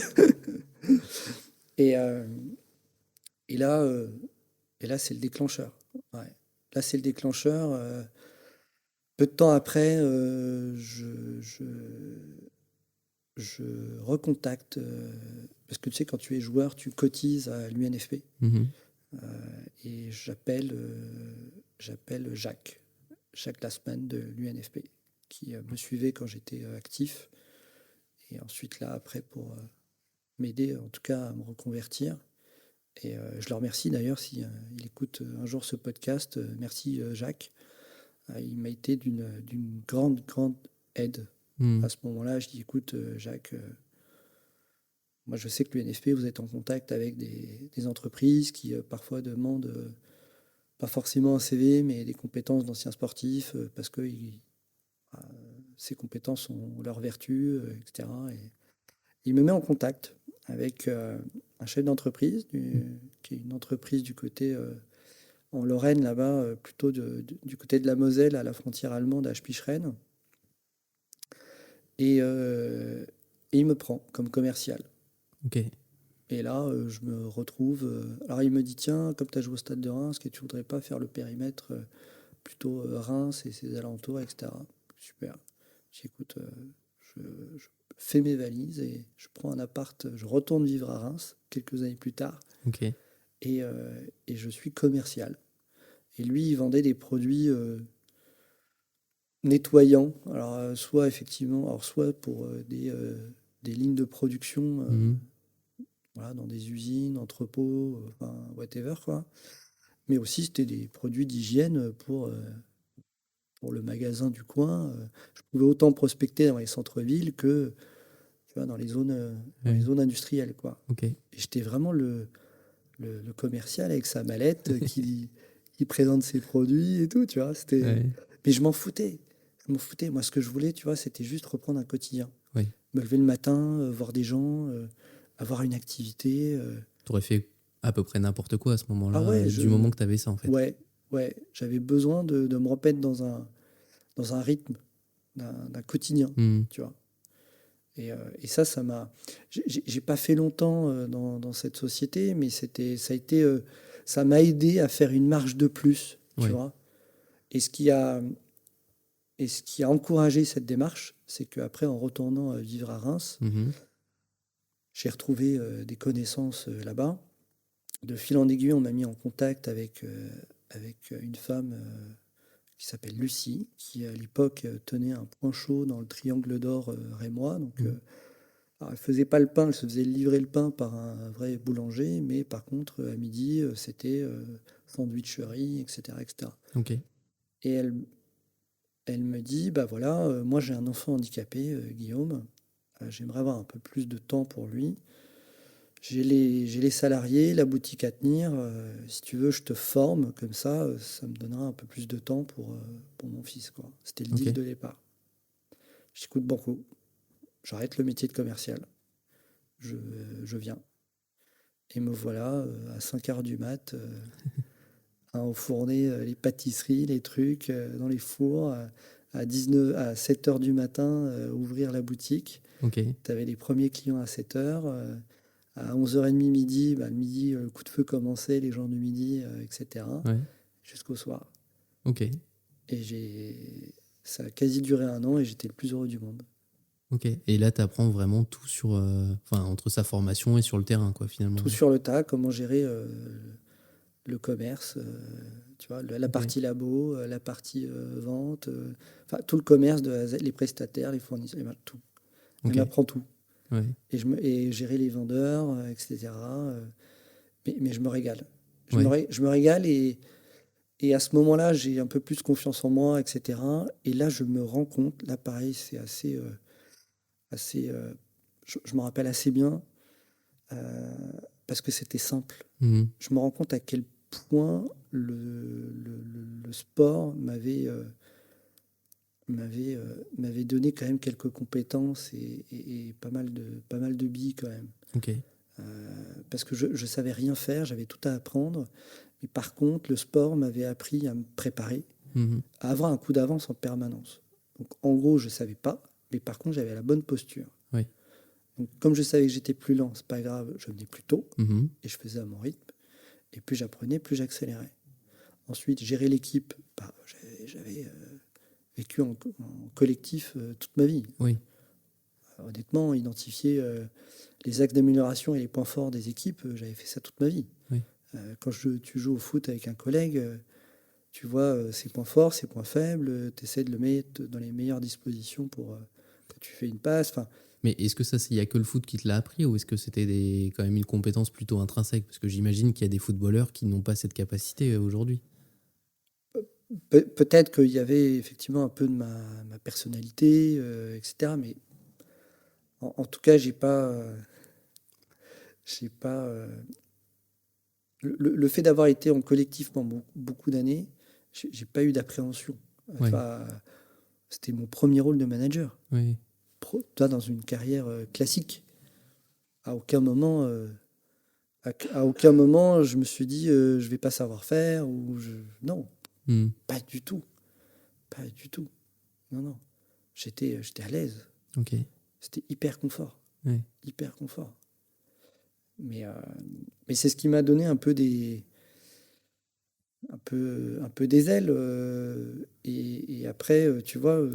Speaker 3: et, euh, et là, euh, et là, c'est le déclencheur. Ouais. Là, c'est le déclencheur. Peu de temps après, je recontacte, parce que tu sais, quand tu es joueur, tu cotises à l'UNFP.
Speaker 4: Mhm.
Speaker 3: Et j'appelle Jacques Glassman de l'UNFP, qui me suivait quand j'étais actif. Et ensuite, là, après, pour m'aider, en tout cas, à me reconvertir. Et je le remercie d'ailleurs si il écoute un jour ce podcast. Merci Jacques. Il m'a été d'une grande aide. À ce moment-là, je dis, écoute, Jacques, moi je sais que l'UNFP, vous êtes en contact avec des entreprises qui parfois demandent pas forcément un CV, mais des compétences d'anciens sportifs, parce que ces compétences ont leurs vertus, etc. Et il me met en contact avec un chef d'entreprise, qui est une entreprise du côté, en Lorraine, là-bas, plutôt du côté de la Moselle, à la frontière allemande, à Spicheren. Et il me prend comme commercial.
Speaker 4: Ok.
Speaker 3: Et là, je me retrouve. Alors, il me dit, tiens, comme tu as joué au stade de Reims, est-ce que tu voudrais pas faire le périmètre plutôt Reims et ses alentours, etc. Super. J'écoute, je fais mes valises et je prends un appart. Je retourne vivre à Reims quelques années plus tard.
Speaker 4: Ok.
Speaker 3: Et je suis commercial. Et lui, il vendait des produits nettoyants. Alors, soit effectivement, alors soit pour des lignes de production. Voilà, dans des usines, entrepôts, enfin, whatever, quoi. Mais aussi, c'était des produits d'hygiène pour le magasin du coin. Je pouvais autant prospecter dans les centres-villes que, tu vois, dans les zones industrielles, quoi.
Speaker 4: Ok.
Speaker 3: Et j'étais vraiment le commercial avec sa mallette qui présente ses produits et tout, tu vois.
Speaker 4: Ouais.
Speaker 3: Mais je m'en foutais. Je m'en foutais. Moi, ce que je voulais, tu vois, c'était juste reprendre un quotidien.
Speaker 4: Oui.
Speaker 3: Me lever le matin, voir des gens, avoir une activité.
Speaker 4: T'aurais fait à peu près n'importe quoi à ce moment-là,
Speaker 3: Ah ouais,
Speaker 4: du moment que tu avais ça en fait.
Speaker 3: ouais, j'avais besoin de me remettre dans un rythme, d'un quotidien, tu vois. Et ça m'a. J'ai pas fait longtemps dans cette société, mais ça m'a aidé à faire une marge de plus, tu
Speaker 4: Ouais.
Speaker 3: vois. Et ce qui a encouragé cette démarche, c'est qu'après, en retournant vivre à Reims, j'ai retrouvé des connaissances là-bas. De fil en aiguille, on m'a mis en contact avec une femme qui s'appelle Lucie, qui à l'époque tenait un point chaud dans le triangle d'or rémois. Donc, alors, elle faisait pas le pain, elle se faisait livrer le pain par un vrai boulanger, mais par contre, à midi, c'était sandwicherie, etc., etc.
Speaker 4: Ok.
Speaker 3: Et elle me dit, bah voilà, moi j'ai un enfant handicapé, Guillaume, j'aimerais avoir un peu plus de temps pour lui. J'ai les salariés, la boutique à tenir. Si tu veux, je te forme. Comme ça me donnera un peu plus de temps pour mon fils, quoi. C'était le deal
Speaker 4: Ok.
Speaker 3: de départ. J'écoute Banco. J'arrête le métier de commercial. Je viens. Et me voilà à 5 h du mat, à enfourner les pâtisseries, les trucs dans les fours. À 7 h du matin, ouvrir la boutique.
Speaker 4: Ok.
Speaker 3: Tu avais les premiers clients à 7 h. À 11h30 midi, le midi, le coup de feu commençait, les gens du midi, etc.
Speaker 4: Ouais.
Speaker 3: Jusqu'au soir.
Speaker 4: Ok.
Speaker 3: Et ça a quasi duré 1 an et j'étais le plus heureux du monde.
Speaker 4: Ok. Et là, tu apprends vraiment tout sur, entre sa formation et sur le terrain, quoi, finalement.
Speaker 3: Tout sur le tas, comment gérer le commerce, tu vois, la
Speaker 4: Ok.
Speaker 3: partie labo, la partie vente, enfin tout le commerce de A à Z, les prestataires, les fournisseurs, tout. On
Speaker 4: Ok.
Speaker 3: apprend tout.
Speaker 4: Ouais.
Speaker 3: Et gérer les vendeurs, etc. Mais je me régale.
Speaker 4: Ouais.
Speaker 3: Je me régale et à ce moment-là, j'ai un peu plus confiance en moi, etc. Et là, je me rends compte, là pareil, c'est je me rappelle assez bien, euh, parce que c'était simple.
Speaker 4: Mhm.
Speaker 3: Je me rends compte à quel point le sport m'avait donné quand même quelques compétences et pas mal de billes quand même.
Speaker 4: Ok.
Speaker 3: Parce que je ne savais rien faire, j'avais tout à apprendre. Mais par contre, le sport m'avait appris à me préparer,
Speaker 4: Mhm.
Speaker 3: à avoir un coup d'avance en permanence. Donc en gros, je ne savais pas, mais par contre, j'avais la bonne posture.
Speaker 4: Ouais.
Speaker 3: Donc comme je savais que j'étais plus lent, c'est pas grave, je venais plus tôt
Speaker 4: Mhm.
Speaker 3: et je faisais à mon rythme. Et plus j'apprenais, plus j'accélérais. Ensuite, gérer l'équipe, j'avais vécu en collectif toute ma vie.
Speaker 4: Oui.
Speaker 3: Honnêtement, identifier les axes d'amélioration et les points forts des équipes, j'avais fait ça toute ma vie.
Speaker 4: Oui.
Speaker 3: Quand tu joues au foot avec un collègue, tu vois ses points forts, ses points faibles, tu essaies de le mettre dans les meilleures dispositions pour quand tu fais une passe. Enfin,
Speaker 4: Mais est-ce que ça, il n'y a que le foot qui te l'a appris ou est-ce que c'était quand même une compétence plutôt intrinsèque? Parce que j'imagine qu'il y a des footballeurs qui n'ont pas cette capacité aujourd'hui.
Speaker 3: peut-être qu'il y avait effectivement un peu de ma personnalité, etc. Mais en tout cas, j'ai pas le fait d'avoir été en collectif pendant beaucoup d'années, j'ai pas eu d'appréhension.
Speaker 4: Ouais.
Speaker 3: Enfin, c'était mon premier rôle de manager.
Speaker 4: Oui.
Speaker 3: Toi, dans une carrière classique, à aucun moment, à aucun moment, je me suis dit je vais pas savoir faire non,
Speaker 4: Mhm.
Speaker 3: pas du tout, pas du tout. Non, non, j'étais à l'aise.
Speaker 4: Ok.
Speaker 3: C'était hyper confort,
Speaker 4: Ouais.
Speaker 3: hyper confort. Mais, euh, mais c'est ce qui m'a donné un peu des ailes. Et après, tu vois,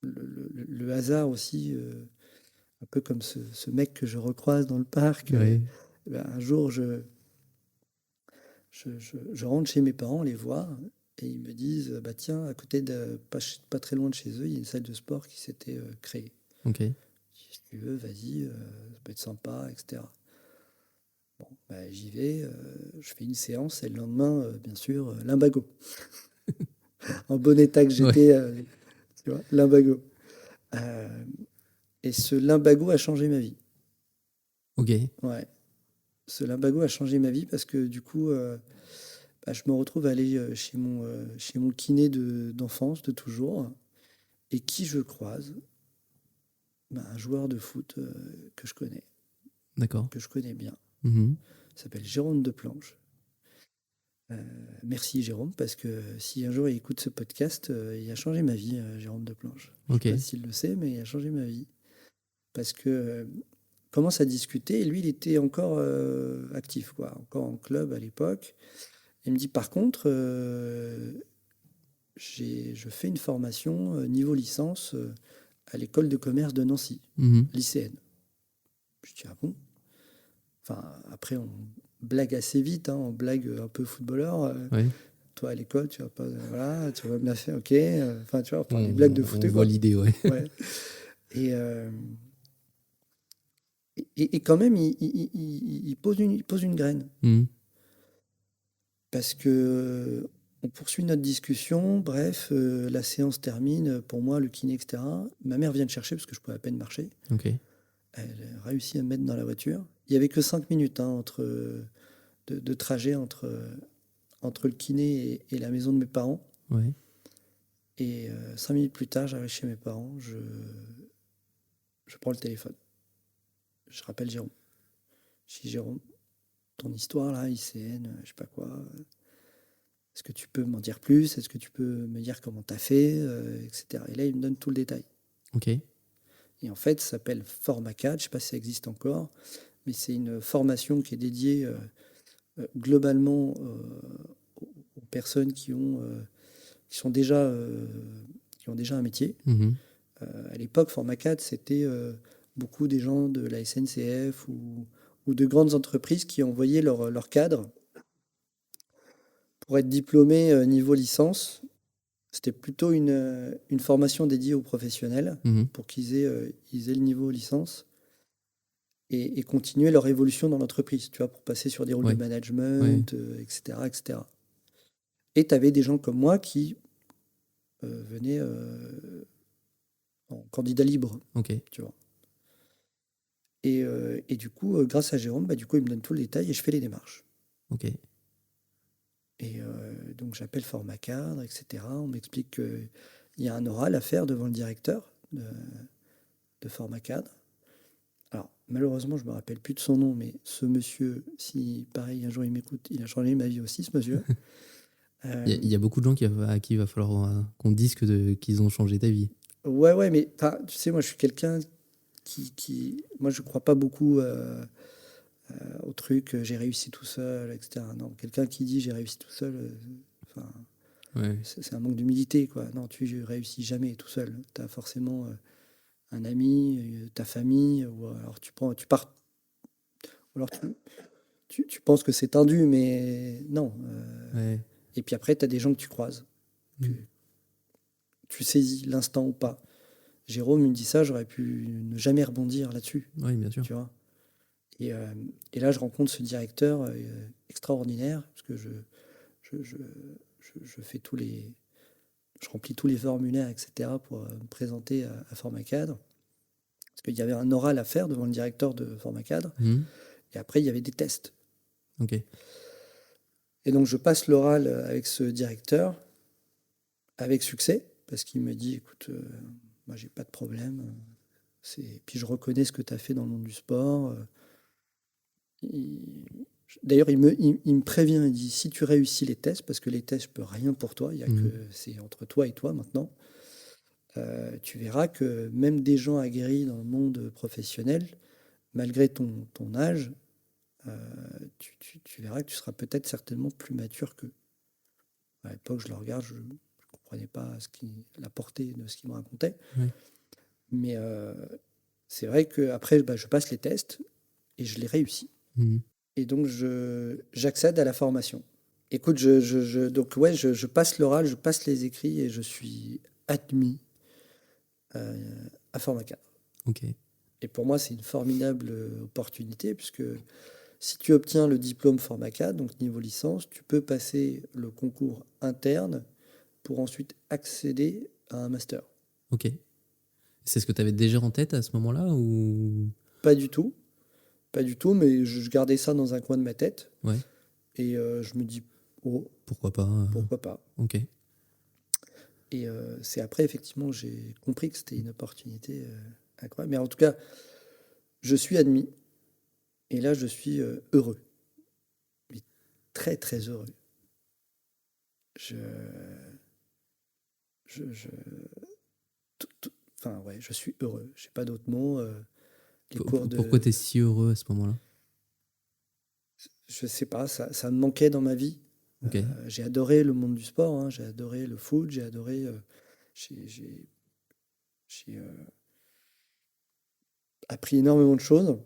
Speaker 3: le hasard aussi, un peu comme ce mec que je recroise dans le parc.
Speaker 4: Ouais.
Speaker 3: Ben, un jour, je rentre chez mes parents, les voir, et ils me disent, bah tiens, à côté de, pas très loin de chez eux, il y a une salle de sport qui s'était créée.
Speaker 4: Ok.
Speaker 3: Si tu veux, vas-y, ça peut être sympa, etc. Bon, bah, j'y vais, je fais une séance, et le lendemain, bien sûr, lumbago. En bon état que
Speaker 4: Ouais.
Speaker 3: j'étais, tu vois, lumbago. Euh, et ce lumbago a changé ma vie.
Speaker 4: Ok.
Speaker 3: Ouais. Ce lumbago a changé ma vie parce que du coup, bah, je me retrouve à aller chez mon kiné d'enfance, de toujours, et qui je croise? Bah, un joueur de foot
Speaker 4: D'accord.
Speaker 3: que je connais bien.
Speaker 4: Mhm.
Speaker 3: Il s'appelle Jérôme Deplanche. Merci Jérôme, parce que si un jour il écoute ce podcast, il a changé ma vie, Jérôme Deplanche. Je ne
Speaker 4: Ok.
Speaker 3: sais pas s'il le sait, mais il a changé ma vie. Parce que on commence à discuter, et lui, il était encore actif, quoi, encore en club à l'époque. Il me dit, par contre, je fais une formation niveau licence à l'école de commerce de Nancy,
Speaker 4: Mhm.
Speaker 3: lycéenne. Je dis, ah bon? Enfin, après, on blague assez vite, hein, on blague un peu footballeur.
Speaker 4: Ouais.
Speaker 3: Toi, à l'école, tu vas pas, voilà, tu vas me la faire, ok. Enfin, tu vois, enfin,
Speaker 4: On,
Speaker 3: les blagues de
Speaker 4: on
Speaker 3: foot,
Speaker 4: voit
Speaker 3: quoi.
Speaker 4: l'idée, ouais.
Speaker 3: Ouais. Et, et quand même, il pose une graine.
Speaker 4: Mhm.
Speaker 3: Parce que on poursuit notre discussion, bref, la séance termine, pour moi, le kiné, etc. Ma mère vient me chercher parce que je pouvais à peine marcher.
Speaker 4: Ok.
Speaker 3: Elle a réussi à me mettre dans la voiture. Il n'y avait que 5 minutes hein, de trajet entre le kiné et la maison de mes parents.
Speaker 4: Ouais.
Speaker 3: Et 5 minutes plus tard, j'arrive chez mes parents, je prends le téléphone. Je rappelle Jérôme. Je dis Jérôme, ton histoire là, ICN, je sais pas quoi. Est-ce que tu peux m'en dire plus? Est-ce que tu peux me dire comment tu as fait, etc. Et là, il me donne tout le détail.
Speaker 4: Ok.
Speaker 3: Et en fait, ça s'appelle Formacat, je ne sais pas si ça existe encore, mais c'est une formation qui est dédiée globalement aux personnes qui sont déjà qui ont déjà un métier.
Speaker 4: Mhm.
Speaker 3: À l'époque, Formacad, c'était beaucoup des gens de la SNCF ou de grandes entreprises qui envoyaient leurs cadres pour être diplômés niveau licence. C'était plutôt une formation dédiée aux professionnels
Speaker 4: Mhm.
Speaker 3: pour ils aient le niveau licence et continuer leur évolution dans l'entreprise, tu vois, pour passer sur des rôles
Speaker 4: Ouais.
Speaker 3: de management, etc., etc. Et tu avais des gens comme moi qui venaient en candidat libre,
Speaker 4: Ok.
Speaker 3: tu vois. Et du coup, grâce à Jérôme, du coup, il me donne tout le détail et je fais les démarches.
Speaker 4: Ok.
Speaker 3: Et donc, j'appelle Format Cadre, etc. On m'explique qu'il y a un oral à faire devant le directeur de Format Cadre. Alors, malheureusement, je ne me rappelle plus de son nom, mais ce monsieur, si pareil, un jour il m'écoute, il a changé ma vie aussi, ce monsieur.
Speaker 4: Il y a beaucoup de gens à qui il va falloir qu'on dise qu'ils ont changé ta vie.
Speaker 3: Ouais, mais tu sais, moi, je suis quelqu'un moi, je crois pas beaucoup au truc, j'ai réussi tout seul, etc. Non, quelqu'un qui dit j'ai réussi tout seul, enfin,
Speaker 4: Ouais.
Speaker 3: c'est un manque d'humilité, quoi. Non, tu réussis jamais tout seul. Tu as forcément un ami, ta famille, ou alors tu pars, ou alors tu penses que c'est tendu, mais non.
Speaker 4: Ouais.
Speaker 3: Et puis après, tu as des gens que tu croises, que
Speaker 4: Mm.
Speaker 3: tu saisis l'instant ou pas. Jérôme me dit ça, j'aurais pu ne jamais rebondir là-dessus,
Speaker 4: Oui, bien sûr.
Speaker 3: tu vois. Et là, je rencontre ce directeur extraordinaire, parce que je fais je remplis tous les formulaires, etc., pour me présenter à Format Cadre. Parce qu'il y avait un oral à faire devant le directeur de Format Cadre,
Speaker 4: Mhm.
Speaker 3: et après, il y avait des tests.
Speaker 4: Ok.
Speaker 3: Et donc, je passe l'oral avec ce directeur, avec succès, parce qu'il me dit, écoute, moi, j'ai pas de problème. Puis je reconnais ce que tu as fait dans le monde du sport. D'ailleurs, il me prévient, il dit, si tu réussis les tests, parce que les tests, je peux rien pour toi, il y a
Speaker 4: Mhm.
Speaker 3: c'est entre toi et toi maintenant, tu verras que même des gens aguerris dans le monde professionnel, malgré ton âge, tu verras que tu seras peut-être certainement plus mature qu'eux. À l'époque, je le regarde, je ne comprenais pas la portée de ce qu'il me racontait.
Speaker 4: Ouais.
Speaker 3: Mais c'est vrai qu'après, je passe les tests et je les réussis.
Speaker 4: Mhm.
Speaker 3: Et donc, j'accède à la formation. Écoute, donc ouais, je passe l'oral, je passe les écrits et je suis admis à Formacad.
Speaker 4: Ok.
Speaker 3: Et pour moi, c'est une formidable opportunité puisque si tu obtiens le diplôme Formacad, donc niveau licence, tu peux passer le concours interne pour ensuite accéder à un master.
Speaker 4: Ok. C'est ce que tu avais déjà en tête à ce moment-là ou...
Speaker 3: Pas du tout, mais je gardais ça dans un coin de ma tête
Speaker 4: Ouais.
Speaker 3: et je me dis, oh,
Speaker 4: Pourquoi pas
Speaker 3: pourquoi pas.
Speaker 4: Ok.
Speaker 3: Et c'est après, effectivement, j'ai compris que c'était une opportunité incroyable. Mais en tout cas, je suis admis. Et là, je suis heureux. Mais très, très heureux. Je, je, enfin, ouais, je suis heureux. Je n'ai pas d'autres mots. Les cours
Speaker 4: Pourquoi
Speaker 3: de...
Speaker 4: tu es si heureux à ce moment-là?
Speaker 3: Je sais pas, ça me manquait dans ma vie.
Speaker 4: Ok.
Speaker 3: J'ai adoré le monde du sport. Hein, j'ai adoré le foot. J'ai adoré... j'ai appris énormément de choses.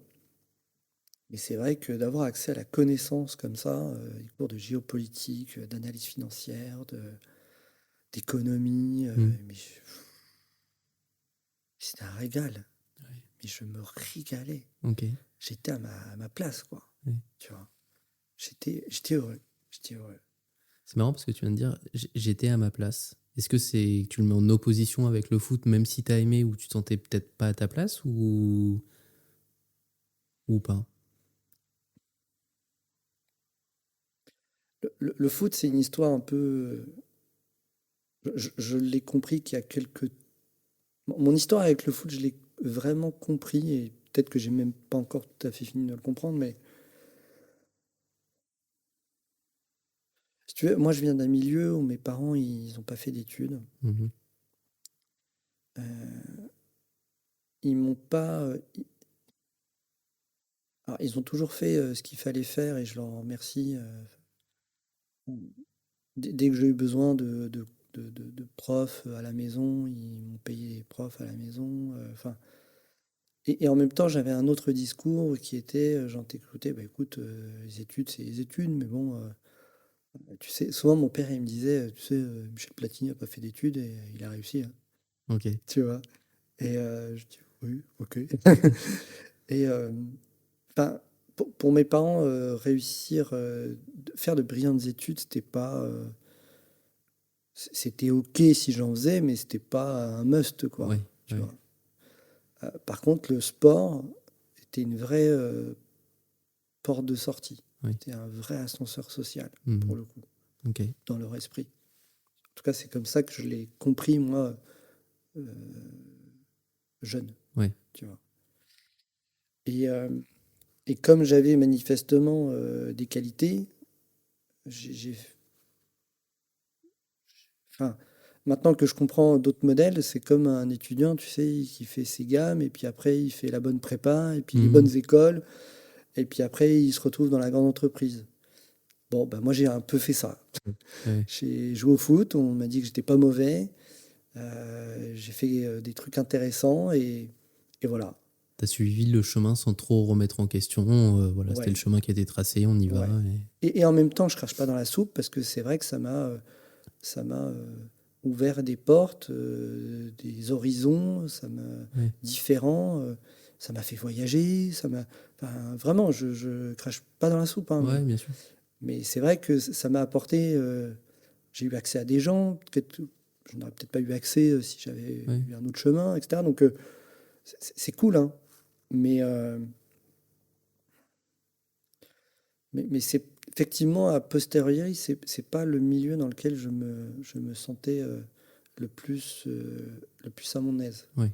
Speaker 3: Mais c'est vrai que d'avoir accès à la connaissance comme ça, les cours de géopolitique, d'analyse financière, d'économie,
Speaker 4: Mhm.
Speaker 3: mais c'était un régal.
Speaker 4: Ouais.
Speaker 3: Mais je me régalais.
Speaker 4: Ok.
Speaker 3: J'étais à ma place, quoi.
Speaker 4: Ouais.
Speaker 3: Tu vois. J'étais heureux. J'étais heureux.
Speaker 4: C'est marrant parce que tu viens de dire j'étais à ma place. Est-ce que c'est que tu le mets en opposition avec le foot, même si tu as aimé ou tu te sentais peut-être pas à ta place ou pas?
Speaker 3: Le foot, c'est une histoire un peu. Je l'ai compris qu'il y a quelques. Mon histoire avec le foot, je l'ai vraiment compris et peut-être que j'ai même pas encore tout à fait fini de le comprendre, mais si tu veux, moi je viens d'un milieu où mes parents ils n'ont pas fait d'études.
Speaker 4: Mhm.
Speaker 3: Euh, ils m'ont pas. Alors, ils ont toujours fait ce qu'il fallait faire et je leur en remercie. Dès que j'ai eu besoin de profs à la maison, ils m'ont payé les profs à la maison. Enfin, et en même temps, j'avais un autre discours qui était, j'en t'écoutais, bah écoute, les études, c'est les études, mais bon, tu sais, souvent mon père, il me disait, tu sais, Michel Platini n'a pas fait d'études et il a réussi, hein,
Speaker 4: Ok.
Speaker 3: tu vois. Et je dis, oui, ok. Et enfin, pour mes parents, réussir, faire de brillantes études, c'était pas, c'était ok si j'en faisais, mais c'était pas un must, quoi,
Speaker 4: Ouais,
Speaker 3: tu
Speaker 4: ouais.
Speaker 3: vois. Par contre, le sport était une vraie porte de sortie.
Speaker 4: Oui.
Speaker 3: C'était un vrai ascenseur social,
Speaker 4: Mhm.
Speaker 3: pour le coup,
Speaker 4: Ok.
Speaker 3: dans leur esprit. En tout cas, c'est comme ça que je l'ai compris, moi, euh, jeune,
Speaker 4: Ouais.
Speaker 3: tu vois. Et, et comme j'avais manifestement des qualités, j'ai, enfin, maintenant que je comprends d'autres modèles, c'est comme un étudiant, tu sais, qui fait ses gammes, et puis après, il fait la bonne prépa, et puis les
Speaker 4: Mhm.
Speaker 3: bonnes écoles, et puis après, il se retrouve dans la grande entreprise. Bon, ben moi, j'ai un peu fait ça.
Speaker 4: Ouais.
Speaker 3: J'ai joué au foot, on m'a dit que j'étais pas mauvais, j'ai fait des trucs intéressants, et voilà.
Speaker 4: T'as suivi le chemin sans trop remettre en question. Voilà, c'était
Speaker 3: Ouais,
Speaker 4: le chemin qui a été tracé, on y va.
Speaker 3: ouais. Et en même temps, je crache pas dans la soupe, parce que c'est vrai que ça m'a ouvert des portes, des horizons,
Speaker 4: Ouais.
Speaker 3: différents, ça m'a fait voyager, enfin, vraiment, je crache pas dans la soupe, hein,
Speaker 4: Ouais, bien sûr.
Speaker 3: mais c'est vrai que ça m'a apporté, j'ai eu accès à des gens, peut-être, je n'aurais peut-être pas eu accès si j'avais
Speaker 4: Ouais.
Speaker 3: eu un autre chemin, etc. Donc c'est cool, hein, mais, euh, mais c'est effectivement, a posteriori, c'est pas le milieu dans lequel je me sentais le plus à mon aise.
Speaker 4: Ouais.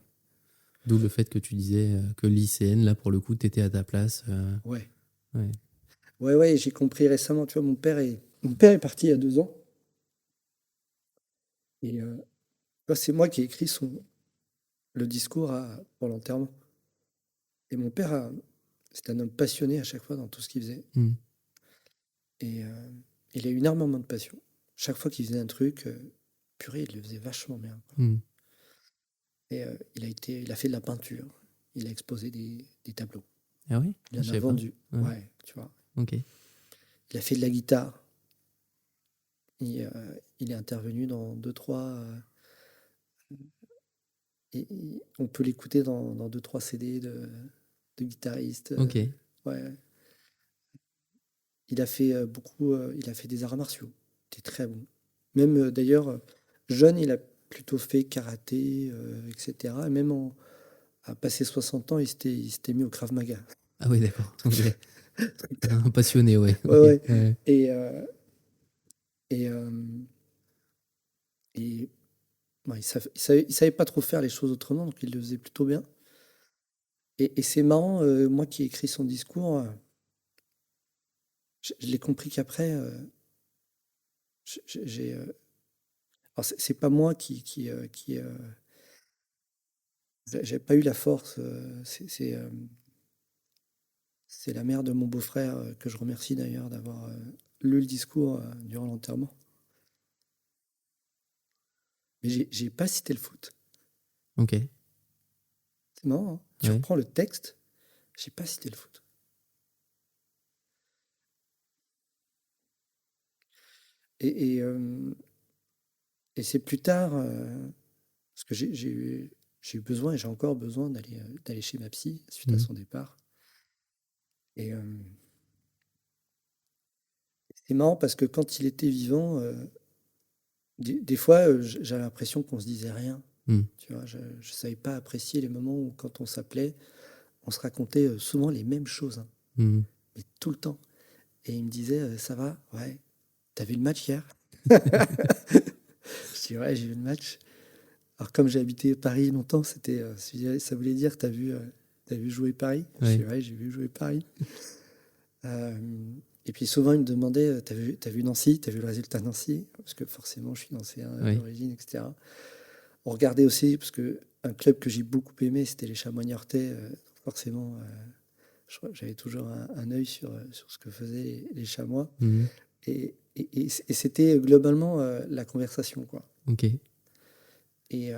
Speaker 4: D'où le fait que tu disais que lycéenne, là, pour le coup, t'étais à ta place.
Speaker 3: Ouais.
Speaker 4: Ouais.
Speaker 3: Ouais, ouais, j'ai compris récemment, tu vois, mon père est parti il y a 2 ans, et c'est moi qui ai écrit le discours pour l'enterrement. Et mon père, c'était un homme passionné à chaque fois dans tout ce qu'il faisait,
Speaker 4: Mhm.
Speaker 3: et il a eu énormément de passion. Chaque fois qu'il faisait un truc, purée, il le faisait vachement bien, quoi.
Speaker 4: Mhm.
Speaker 3: Et il a fait de la peinture, il a exposé des tableaux,
Speaker 4: Ah oui?
Speaker 3: il
Speaker 4: Je
Speaker 3: en a
Speaker 4: savais pas.
Speaker 3: vendu,
Speaker 4: Ouais.
Speaker 3: ouais, tu vois.
Speaker 4: Ok.
Speaker 3: Il a fait de la guitare, il est intervenu dans deux, trois. On peut l'écouter dans deux, trois CD de guitaristes.
Speaker 4: Ok.
Speaker 3: Ouais. Il a fait beaucoup, il a fait des arts martiaux. Il était très bon. Même d'ailleurs, jeune, il a plutôt fait karaté, etc. Et même à passer 60 ans, il s'était mis au Krav Maga.
Speaker 4: Ah oui, d'accord. Ok. Un passionné, ouais.
Speaker 3: Ouais,
Speaker 4: Ok.
Speaker 3: ouais.
Speaker 4: Ouais.
Speaker 3: Et, et, et ouais, il savait pas trop faire les choses autrement, donc il le faisait plutôt bien. Et c'est marrant, moi qui ai écrit son discours, je l'ai compris qu'après, j'ai. Alors, c'est pas moi qui j'ai pas eu la force. C'est la mère de mon beau-frère, que je remercie d'ailleurs d'avoir lu le discours durant l'enterrement. Mais j'ai pas cité le foot.
Speaker 4: Ok.
Speaker 3: C'est marrant, hein. Tu
Speaker 4: Ouais.
Speaker 3: reprends le texte, j'ai pas cité le foot. Et, et, euh, et c'est plus tard, parce que j'ai eu besoin et j'ai encore besoin d'aller chez ma psy suite à
Speaker 4: Mhm.
Speaker 3: son départ. Et c'est marrant parce que quand il était vivant, des fois, j'avais l'impression qu'on se disait rien.
Speaker 4: Mhm.
Speaker 3: Tu vois, je ne savais pas apprécier les moments où, quand on s'appelait, on se racontait souvent les mêmes choses, hein,
Speaker 4: Mhm.
Speaker 3: mais tout le temps. Et il me disait, ça va? Ouais. T'as vu le match hier? Je dis, ouais, j'ai vu le match. Alors, comme j'ai habité Paris longtemps, ça voulait dire, t'as vu jouer Paris? Je dis,
Speaker 4: Ouais.
Speaker 3: ouais, j'ai vu jouer Paris. Euh, et puis souvent, il me demandait, t'as vu Nancy? T'as vu le résultat de Nancy? Parce que forcément, je suis nancéen
Speaker 4: Ouais.
Speaker 3: d'origine, etc. On regardait aussi, parce que un club que j'ai beaucoup aimé, c'était les Chamois niortais. Forcément, j'avais toujours un œil sur ce que faisaient les Chamois.
Speaker 4: Mhm.
Speaker 3: Et c'était globalement la conversation, quoi.
Speaker 4: Ok.
Speaker 3: Et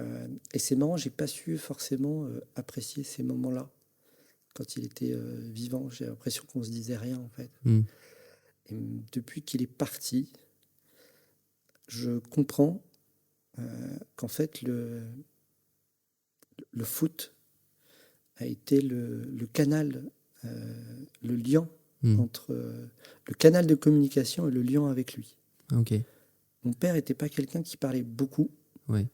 Speaker 3: c'est marrant, j'ai pas su forcément apprécier ces moments-là. Quand il était vivant, j'ai l'impression qu'on se disait rien, en fait.
Speaker 4: Hmm.
Speaker 3: Et depuis qu'il est parti, je comprends qu'en fait, le foot a été le canal, le lien
Speaker 4: Hmm.
Speaker 3: entre le canal de communication et le lien avec lui.
Speaker 4: Ok.
Speaker 3: Mon père n'était pas quelqu'un qui parlait beaucoup.
Speaker 4: Ouais.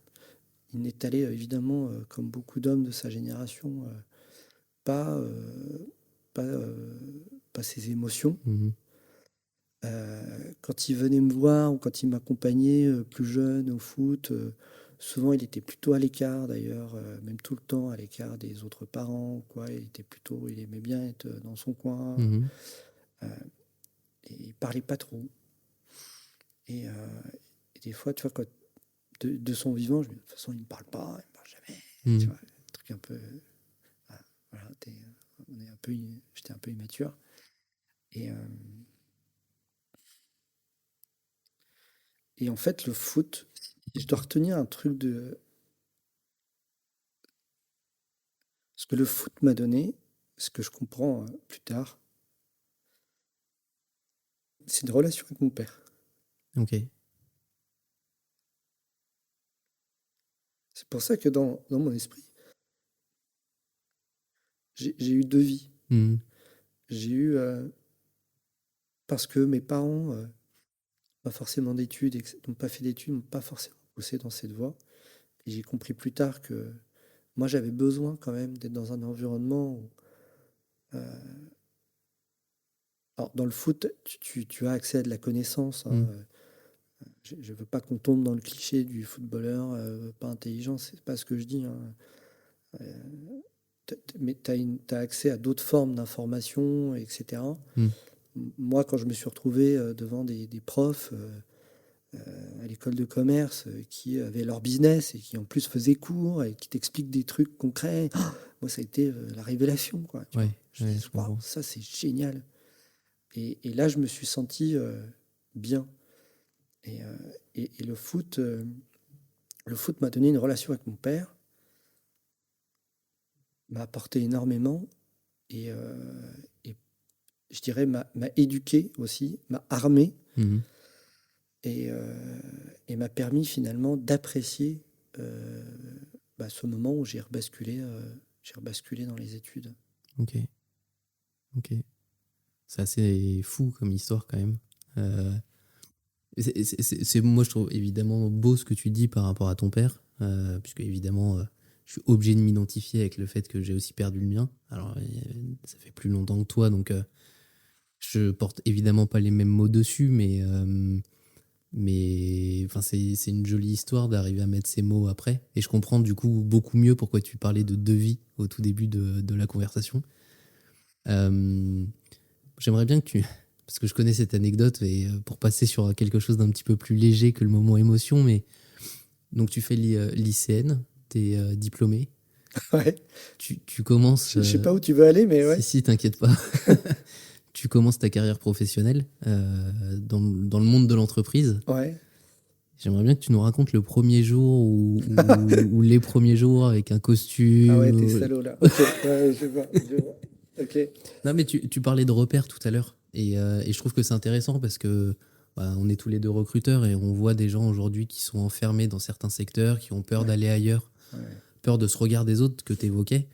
Speaker 3: Il n'est allé évidemment, comme beaucoup d'hommes de sa génération, pas, pas, pas ses émotions.
Speaker 4: Mhm.
Speaker 3: Quand il venait me voir ou quand il m'accompagnait plus jeune au foot, souvent il était plutôt à l'écart d'ailleurs, même tout le temps à l'écart des autres parents, quoi. Il aimait bien être dans son coin
Speaker 4: Mhm.
Speaker 3: et il parlait pas trop. Et, et des fois, tu vois, de son vivant, je me dis, de toute façon, il ne parle pas, il ne parle jamais.
Speaker 4: Mhm.
Speaker 3: Tu vois, un truc un peu. Voilà, j'étais un peu immature. Et, et en fait, le foot, si je dois retenir un truc de. Ce que le foot m'a donné, ce que je comprends plus tard, c'est une relation avec mon père.
Speaker 4: Ok.
Speaker 3: C'est pour ça que dans mon esprit, j'ai eu deux vies.
Speaker 4: Mhm.
Speaker 3: J'ai eu, parce que mes parents, pas forcément d'études, n'ont pas fait d'études, n'ont pas forcément poussé dans cette voie. Et j'ai compris plus tard que moi, j'avais besoin quand même d'être dans un environnement où, alors, dans le foot, tu as accès à de la connaissance, hein.
Speaker 4: Mhm.
Speaker 3: Je ne veux pas qu'on tombe dans le cliché du footballeur pas intelligent, c'est pas ce que je dis, hein. Mais tu as accès à d'autres formes d'information, etc.
Speaker 4: Mhm.
Speaker 3: Moi, quand je me suis retrouvé devant des profs à l'école de commerce qui avaient leur business et qui en plus faisaient cours et qui t'expliquent des trucs concrets, moi, ça a été la révélation, quoi. Tu vois.
Speaker 4: Ouais.
Speaker 3: Je me
Speaker 4: Ouais,
Speaker 3: dis,
Speaker 4: je
Speaker 3: waouh,
Speaker 4: comprends.
Speaker 3: ça, c'est génial. Et là, je me suis senti bien. Et, et le foot m'a donné une relation avec mon père, m'a apporté énormément et je dirais m'a éduqué aussi, m'a armé
Speaker 4: Mhm.
Speaker 3: et, et m'a permis finalement d'apprécier euh, ce moment où j'ai rebasculé dans les études.
Speaker 4: Ok. Ok. C'est assez fou comme histoire quand même. Euh, moi, je trouve évidemment beau ce que tu dis par rapport à ton père, puisque évidemment, je suis obligé de m'identifier avec le fait que j'ai aussi perdu le mien. Alors, ça fait plus longtemps que toi, donc je porte évidemment pas les mêmes mots dessus, mais enfin, c'est une jolie histoire d'arriver à mettre ces mots après. Et je comprends du coup beaucoup mieux pourquoi tu parlais de deux vies au tout début de la conversation. Euh, J'aimerais bien que tu... Parce que je connais cette anecdote, et pour passer sur quelque chose d'un petit peu plus léger que le moment émotion, mais donc tu fais lycéenne, t'es diplômée,
Speaker 3: Ouais.
Speaker 4: tu commences...
Speaker 3: Je sais pas où tu veux aller, mais
Speaker 4: si,
Speaker 3: ouais.
Speaker 4: si, t'inquiète pas. Tu commences ta carrière professionnelle dans le monde de l'entreprise.
Speaker 3: Ouais.
Speaker 4: J'aimerais bien que tu nous racontes le premier jour ou les premiers jours avec un costume.
Speaker 3: Ah ouais, t'es salaud là. Ok, ouais, je vois, je vois. Ok.
Speaker 4: Non, mais tu parlais de repères tout à l'heure. Et je trouve que c'est intéressant parce que on est tous les deux recruteurs et on voit des gens aujourd'hui qui sont enfermés dans certains secteurs, qui ont peur
Speaker 3: Ouais.
Speaker 4: d'aller ailleurs,
Speaker 3: Ouais.
Speaker 4: peur de ce regard des autres que tu évoquais.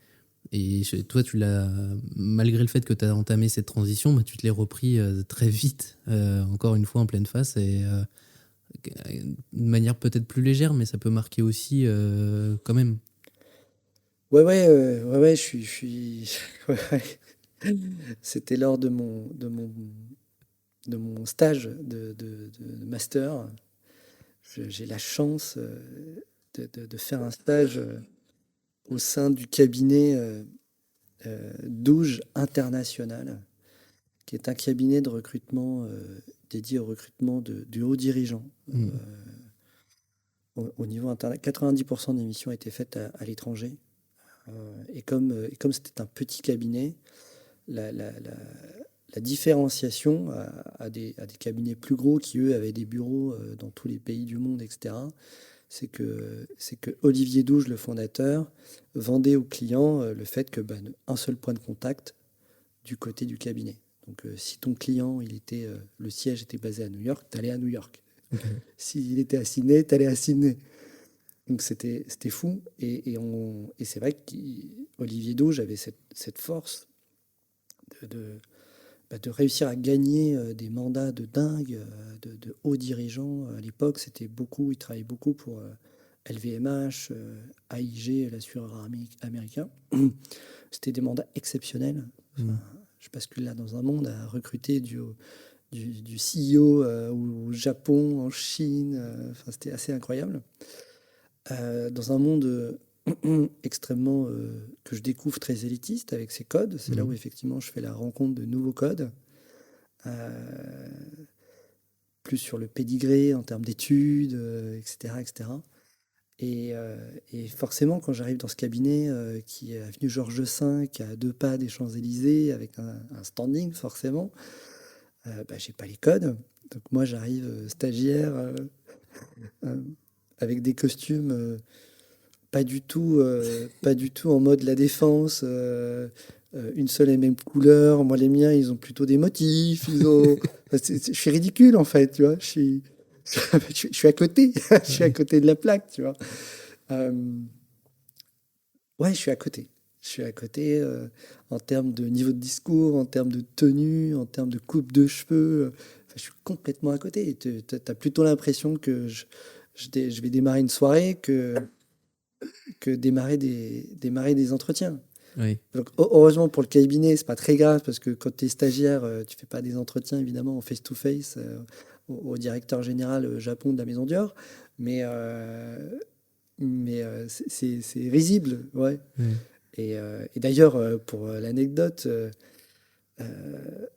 Speaker 4: Et toi, malgré le fait que tu as entamé cette transition, tu te l'es repris très vite, encore une fois en pleine face, et de manière peut-être plus légère, mais ça peut marquer aussi quand même.
Speaker 3: Ouais, je suis... ouais, ouais. C'était lors de mon stage de master. J'ai la chance de faire un stage au sein du cabinet Douge International, qui est un cabinet de recrutement dédié au recrutement de hauts dirigeants.
Speaker 4: Mm.
Speaker 3: Au niveau internet, 90% des missions étaient faites à l'étranger. Et comme c'était un petit cabinet, la, la- la- la différenciation à des cabinets plus gros qui, eux, avaient des bureaux dans tous les pays du monde, etc., c'est que Olivier Douge, le fondateur, vendait aux clients le fait que un seul point de contact du côté du cabinet. Donc, si ton client, le siège était basé à New York, tu allais à New York.
Speaker 4: Ok.
Speaker 3: S'il était à Sydney, tu allais à Sydney. Donc, c'était fou. Et c'est vrai qu'Olivier Douge avait cette force de réussir à gagner des mandats de dingue, de hauts dirigeants. À l'époque, il travaillait beaucoup pour LVMH, AIG, l'assureur américain. C'était des mandats exceptionnels. Enfin, je bascule là dans un monde à recruter du CEO au Japon, en Chine. Enfin, c'était assez incroyable. Dans un monde extrêmement que je découvre très élitiste avec ses codes. C'est là où effectivement je fais la rencontre de nouveaux codes. Plus sur le pédigré en termes d'études, etc., etc. Et forcément, quand j'arrive dans ce cabinet qui est avenue Georges V, à 2 pas des Champs-Élysées, avec un standing forcément, j'ai pas les codes. Donc moi, j'arrive stagiaire avec des costumes pas du tout en mode la défense, une seule et même couleur. Moi, les miens, ils ont plutôt des motifs. Je suis ridicule en fait, tu vois. Je suis à côté, je suis à côté de la plaque, tu vois. Ouais, je suis à côté. Je suis à côté en termes de niveau de discours, en termes de tenue, en termes de coupe de cheveux. Enfin, je suis complètement à côté. Tu as plutôt l'impression que je vais démarrer une soirée que démarrer des entretiens.
Speaker 4: Oui.
Speaker 3: Donc, heureusement pour le cabinet, c'est pas très grave parce que quand tu es stagiaire, tu fais pas des entretiens évidemment en face-to-face au directeur général Japon de la maison Dior, mais c'est risible, ouais. Et d'ailleurs, pour l'anecdote,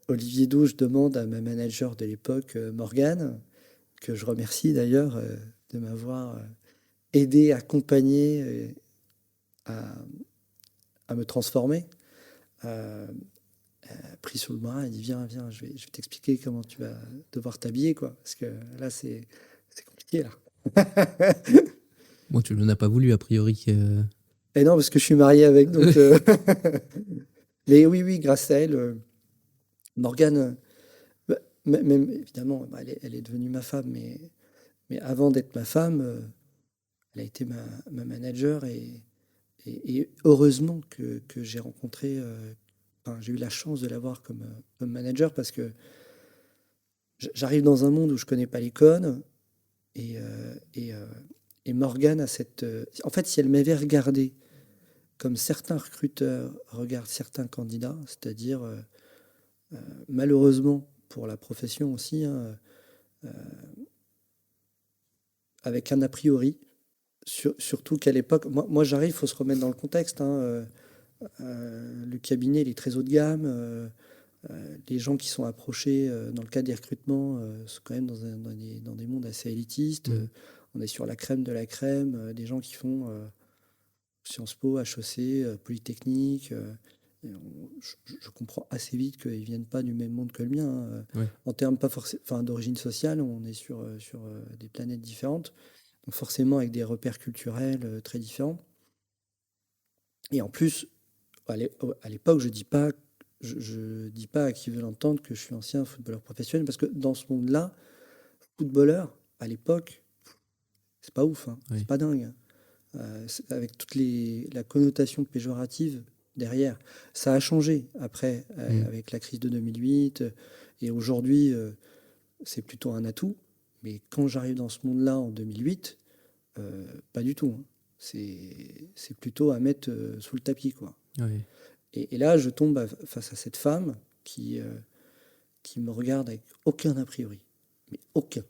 Speaker 3: Olivier Douge demande à ma manager de l'époque, Morgane, que je remercie d'ailleurs de m'avoir aidé, accompagné à me transformer. Pris sous le bras, il dit viens, je vais t'expliquer comment tu vas devoir t'habiller, quoi. Parce que là, c'est compliqué, là.
Speaker 4: Moi, tu n'en as pas voulu, a priori.
Speaker 3: Et non, parce que je suis marié avec, donc... Mais oui, grâce à elle, Morgane, même évidemment, elle est devenue ma femme, mais avant d'être ma femme, elle a été ma manager et heureusement que j'ai rencontré, j'ai eu la chance de l'avoir comme manager parce que j'arrive dans un monde où je connais pas les codes et Morgane a cette... En fait, si elle m'avait regardé comme certains recruteurs regardent certains candidats, c'est-à-dire malheureusement pour la profession aussi, avec un a priori, surtout qu'à l'époque, moi j'arrive, il faut se remettre dans le contexte, le cabinet il est très haut de gamme, les gens qui sont approchés dans le cadre des recrutements sont quand même dans des mondes assez élitistes, on est sur la crème de la crème, des gens qui font Sciences Po, HEC, Polytechnique, je comprends assez vite qu'ils ne viennent pas du même monde que le mien.
Speaker 4: Ouais.
Speaker 3: En termes pas forcément d'origine sociale, on est sur des planètes différentes, donc forcément avec des repères culturels très différents. Et en plus, à l'époque, je dis pas à qui veut l'entendre que je suis ancien footballeur professionnel, parce que dans ce monde-là, footballeur, à l'époque, c'est pas ouf,
Speaker 4: Oui.
Speaker 3: C'est pas dingue. Avec toute la connotation péjorative derrière. Ça a changé après, avec la crise de 2008, et aujourd'hui, c'est plutôt un atout. Mais quand j'arrive dans ce monde-là en 2008, pas du tout. C'est plutôt à mettre sous le tapis, quoi.
Speaker 4: Oui.
Speaker 3: Et là, je tombe face à cette femme qui me regarde avec aucun a priori. Mais aucun.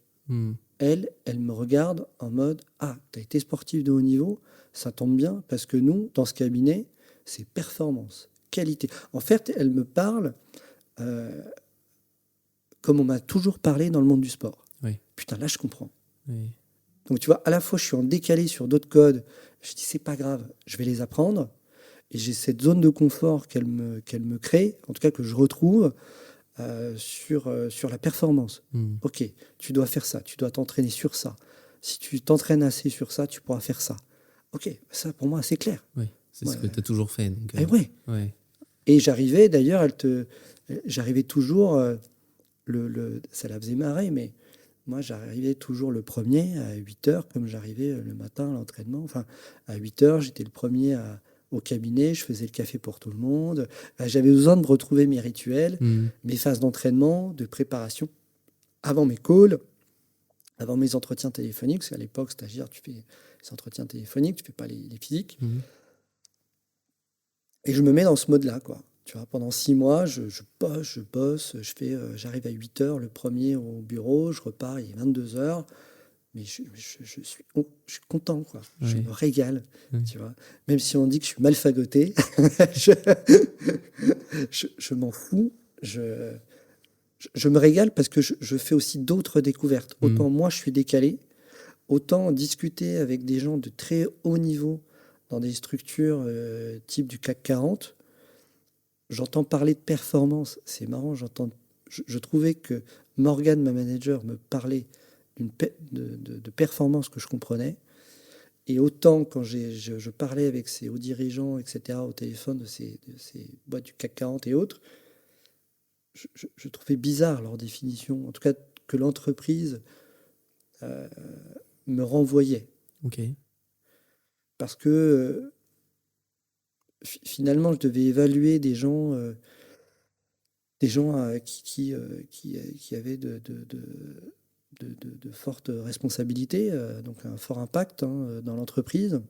Speaker 3: Elle me regarde en mode « Ah, t'as été sportif de haut niveau, ça tombe bien, parce que nous, dans ce cabinet, c'est performance, qualité. » En fait, elle me parle comme on m'a toujours parlé dans le monde du sport.
Speaker 4: Oui.
Speaker 3: Putain, là, je comprends.
Speaker 4: Oui.
Speaker 3: Donc, tu vois, à la fois, je suis en décalé sur d'autres codes. Je dis, c'est pas grave, je vais les apprendre. Et j'ai cette zone de confort qu'elle me crée, en tout cas que je retrouve, sur la performance. Ok, tu dois faire ça, tu dois t'entraîner sur ça. si tu t'entraînes assez sur ça, tu pourras faire ça. Ok, ça pour moi c'est clair.
Speaker 4: Oui, c'est ce
Speaker 3: Ouais.
Speaker 4: que tu as toujours fait. Donc,
Speaker 3: Et ouais.
Speaker 4: ouais.
Speaker 3: Et j'arrivais, d'ailleurs, j'arrivais toujours, ça la faisait marrer, mais moi j'arrivais toujours le premier à 8h, comme j'arrivais le matin à l'entraînement. Enfin, à 8h, j'étais le premier au cabinet, je faisais le café pour tout le monde. J'avais besoin de retrouver mes rituels,
Speaker 4: Mhm.
Speaker 3: mes phases d'entraînement, de préparation, avant mes calls, avant mes entretiens téléphoniques, parce qu'à l'époque, stagiaire, tu fais les entretiens téléphoniques, tu fais pas les physiques.
Speaker 4: Mhm.
Speaker 3: Et je me mets dans ce mode-là, quoi. Tu vois, pendant 6 mois, je bosse, j'arrive à 8h le premier au bureau, je repars, il est 22h, mais je suis content, quoi. Je
Speaker 4: Ouais.
Speaker 3: me régale,
Speaker 4: Ouais.
Speaker 3: tu vois. Même si on dit que je suis mal fagoté, je, je m'en fous. Je me régale parce que je fais aussi d'autres découvertes.
Speaker 4: Mhm.
Speaker 3: Autant moi, je suis décalé, autant discuter avec des gens de très haut niveau dans des structures type du CAC 40. J'entends parler de performance. C'est marrant, je trouvais que Morgane, ma manager, me parlait de performance que je comprenais. Et autant quand je parlais avec ces hauts dirigeants, etc., au téléphone de ces boîtes du CAC 40 et autres, je trouvais bizarre leur définition. En tout cas, que l'entreprise me renvoyait.
Speaker 4: Ok.
Speaker 3: Parce que finalement, je devais évaluer des gens qui avaient de fortes responsabilités, donc un fort impact dans l'entreprise.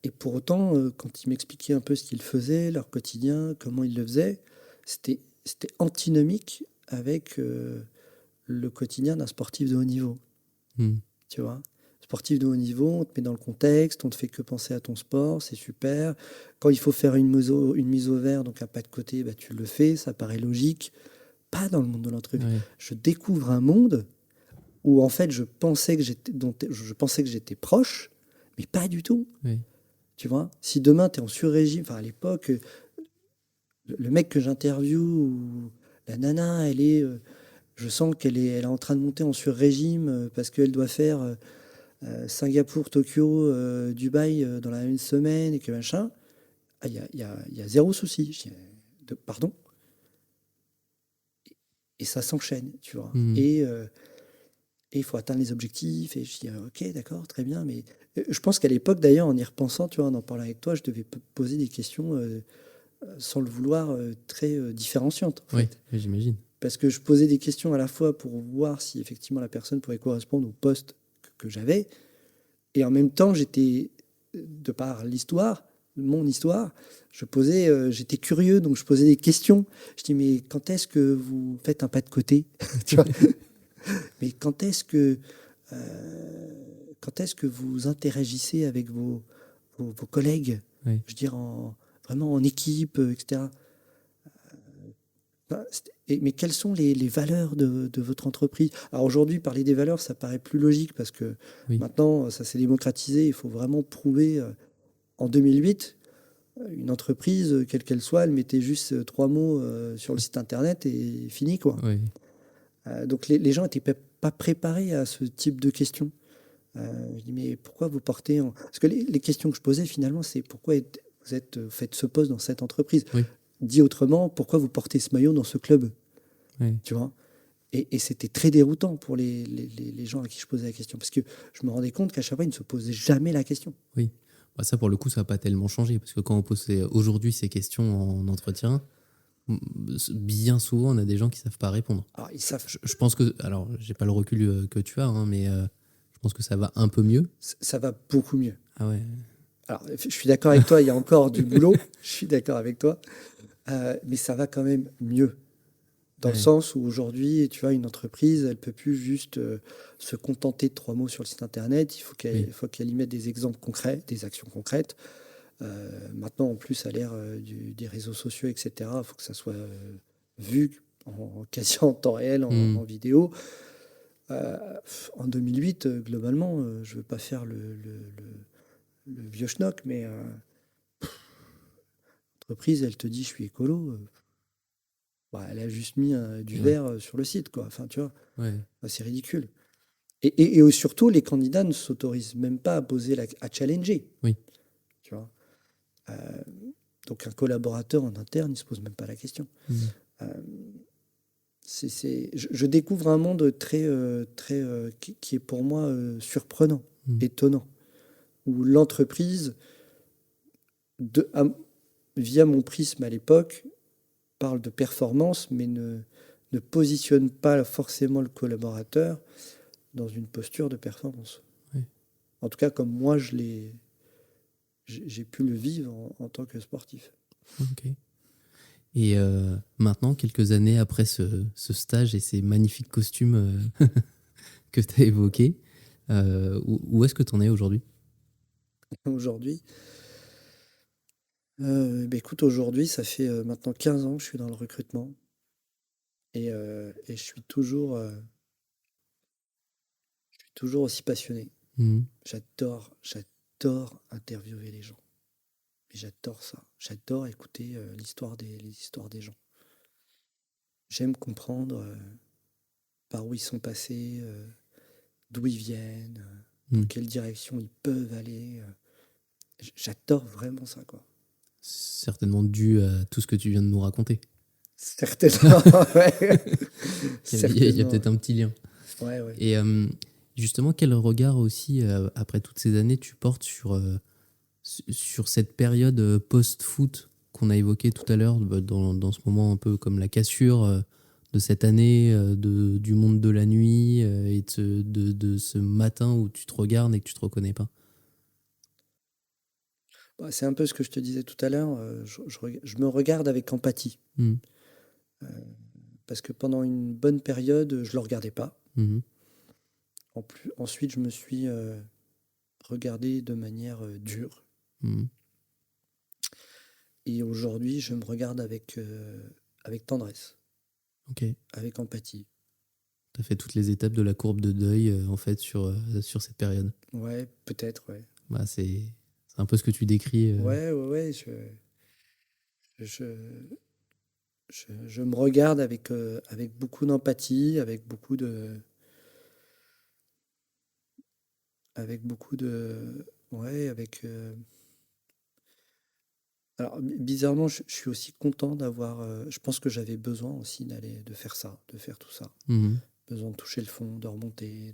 Speaker 3: Et pour autant, quand ils m'expliquaient un peu ce qu'ils faisaient, leur quotidien, comment ils le faisaient, c'était antinomique avec le quotidien d'un sportif de haut niveau.
Speaker 4: Mhm.
Speaker 3: Tu vois, sportif de haut niveau, on te met dans le contexte, on te fait que penser à ton sport, c'est super. Quand il faut faire une mise au vert, donc un pas de côté, bah, tu le fais, ça paraît logique. Pas dans le monde de l'entreprise.
Speaker 4: Ouais.
Speaker 3: Je découvre un monde où en fait je pensais que j'étais proche, mais pas du tout.
Speaker 4: Ouais.
Speaker 3: Tu vois, si demain tu es en sur-régime, enfin à l'époque, le mec que j'interviewe, ou la nana, je sens elle est en train de monter en sur-régime parce qu'elle doit faire Singapour, Tokyo, Dubaï dans la même semaine et que machin. Il y a zéro souci. Je dis, pardon. Et ça s'enchaîne, tu vois.
Speaker 4: Mhm.
Speaker 3: Et il faut atteindre les objectifs. Et je dis, ok, d'accord, très bien. Mais je pense qu'à l'époque, d'ailleurs, en y repensant, tu vois, en parlant avec toi, je devais poser des questions sans le vouloir très différenciantes, en
Speaker 4: Oui,
Speaker 3: fait.
Speaker 4: j'imagine.
Speaker 3: Parce que je posais des questions à la fois pour voir si effectivement la personne pourrait correspondre au poste que j'avais. Et en même temps, de par l'histoire, mon histoire, j'étais curieux, donc je posais des questions. Je dis, mais quand est-ce que vous faites un pas de côté? Tu vois. Mais quand est-ce que vous interagissez avec vos collègues?
Speaker 4: Oui.
Speaker 3: Je veux dire, vraiment en équipe, etc. Mais quelles sont les valeurs de votre entreprise? Alors aujourd'hui, parler des valeurs, ça paraît plus logique parce que
Speaker 4: Oui.
Speaker 3: maintenant, ça s'est démocratisé. Il faut vraiment prouver. En 2008, une entreprise, quelle qu'elle soit, elle mettait juste 3 mots sur le site internet et fini, quoi.
Speaker 4: Oui.
Speaker 3: Donc les gens n'étaient pas préparés à ce type de questions. Je dis, mais pourquoi vous portez... Parce que les questions que je posais, finalement, c'est pourquoi vous faites ce poste dans cette entreprise?
Speaker 4: Oui.
Speaker 3: Dit autrement, pourquoi vous portez ce maillot dans ce club?
Speaker 4: Oui.
Speaker 3: Tu vois? Et c'était très déroutant pour les gens à qui je posais la question. Parce que je me rendais compte qu'à chaque fois, ils ne se posaient jamais la question.
Speaker 4: Oui. Bah ça, pour le coup, ça n'a pas tellement changé. Parce que quand on pose aujourd'hui ces questions en entretien, bien souvent, on a des gens qui ne savent pas répondre.
Speaker 3: Alors, ils savent...
Speaker 4: Je pense que... Alors, je n'ai pas le recul que tu as, hein, mais je pense que ça va un peu mieux.
Speaker 3: Ça va beaucoup mieux.
Speaker 4: Ah ouais.
Speaker 3: Alors, je suis d'accord avec toi, il y a encore du boulot. Je suis d'accord avec toi. Mais ça va quand même mieux. Dans le sens où aujourd'hui, tu vois, une entreprise, elle ne peut plus juste se contenter de 3 mots sur le site internet. Il faut qu'elle y mette des exemples concrets, des actions concrètes. Maintenant, en plus, à l'ère des réseaux sociaux, etc., il faut que ça soit vu quasi en temps réel, en vidéo. En 2008, globalement, je ne veux pas faire le vieux schnock, mais l'entreprise, elle te dit, je suis écolo. Elle a juste mis du verre sur le site, quoi. Enfin, tu vois,
Speaker 4: Ouais.
Speaker 3: c'est ridicule. Et surtout, les candidats ne s'autorisent même pas à challenger.
Speaker 4: Oui.
Speaker 3: Tu vois. Donc un collaborateur en interne, il ne se pose même pas la question. Euh, je découvre un monde qui est pour moi surprenant, étonnant, où l'entreprise, via mon prisme à l'époque, parle de performance, mais ne positionne pas forcément le collaborateur dans une posture de performance.
Speaker 4: Oui.
Speaker 3: En tout cas, comme moi, j'ai pu le vivre en tant que sportif.
Speaker 4: Ok. Et maintenant, quelques années après ce stage et ces magnifiques costumes que tu as évoqués, où est-ce que tu en es aujourd'hui?
Speaker 3: Aujourd'hui, écoute, aujourd'hui, ça fait maintenant 15 ans que je suis dans le recrutement et je suis toujours aussi passionné. J'adore interviewer les gens. Et j'adore ça. J'adore écouter les histoires des gens. J'aime comprendre par où ils sont passés, d'où ils viennent, dans quelle direction ils peuvent aller. J'adore vraiment ça, quoi.
Speaker 4: Certainement dû à tout ce que tu viens de nous raconter.
Speaker 3: Certainement, ouais.
Speaker 4: Il y a peut-être un petit lien.
Speaker 3: Ouais.
Speaker 4: Et justement, quel regard aussi, après toutes ces années, tu portes sur cette période post-foot qu'on a évoquée tout à l'heure, dans ce moment un peu comme la cassure de cette année, du monde de la nuit et de ce matin où tu te regardes et que tu te reconnais pas?
Speaker 3: C'est un peu ce que je te disais tout à l'heure. Je me regarde avec empathie. Parce que pendant une bonne période, je ne le regardais pas. Ensuite, je me suis regardé de manière dure. Et aujourd'hui, je me regarde avec tendresse, avec empathie.
Speaker 4: Tu as fait toutes les étapes de la courbe de deuil en fait sur cette période.
Speaker 3: Ouais, peut-être, ouais.
Speaker 4: Bah, c'est un peu ce que tu décris.
Speaker 3: Ouais. Je me regarde avec beaucoup d'empathie, avec beaucoup de... Ouais, avec... Alors, bizarrement, je suis aussi content d'avoir... je pense que j'avais besoin aussi de faire ça, de faire tout ça. Besoin de toucher le fond, de remonter,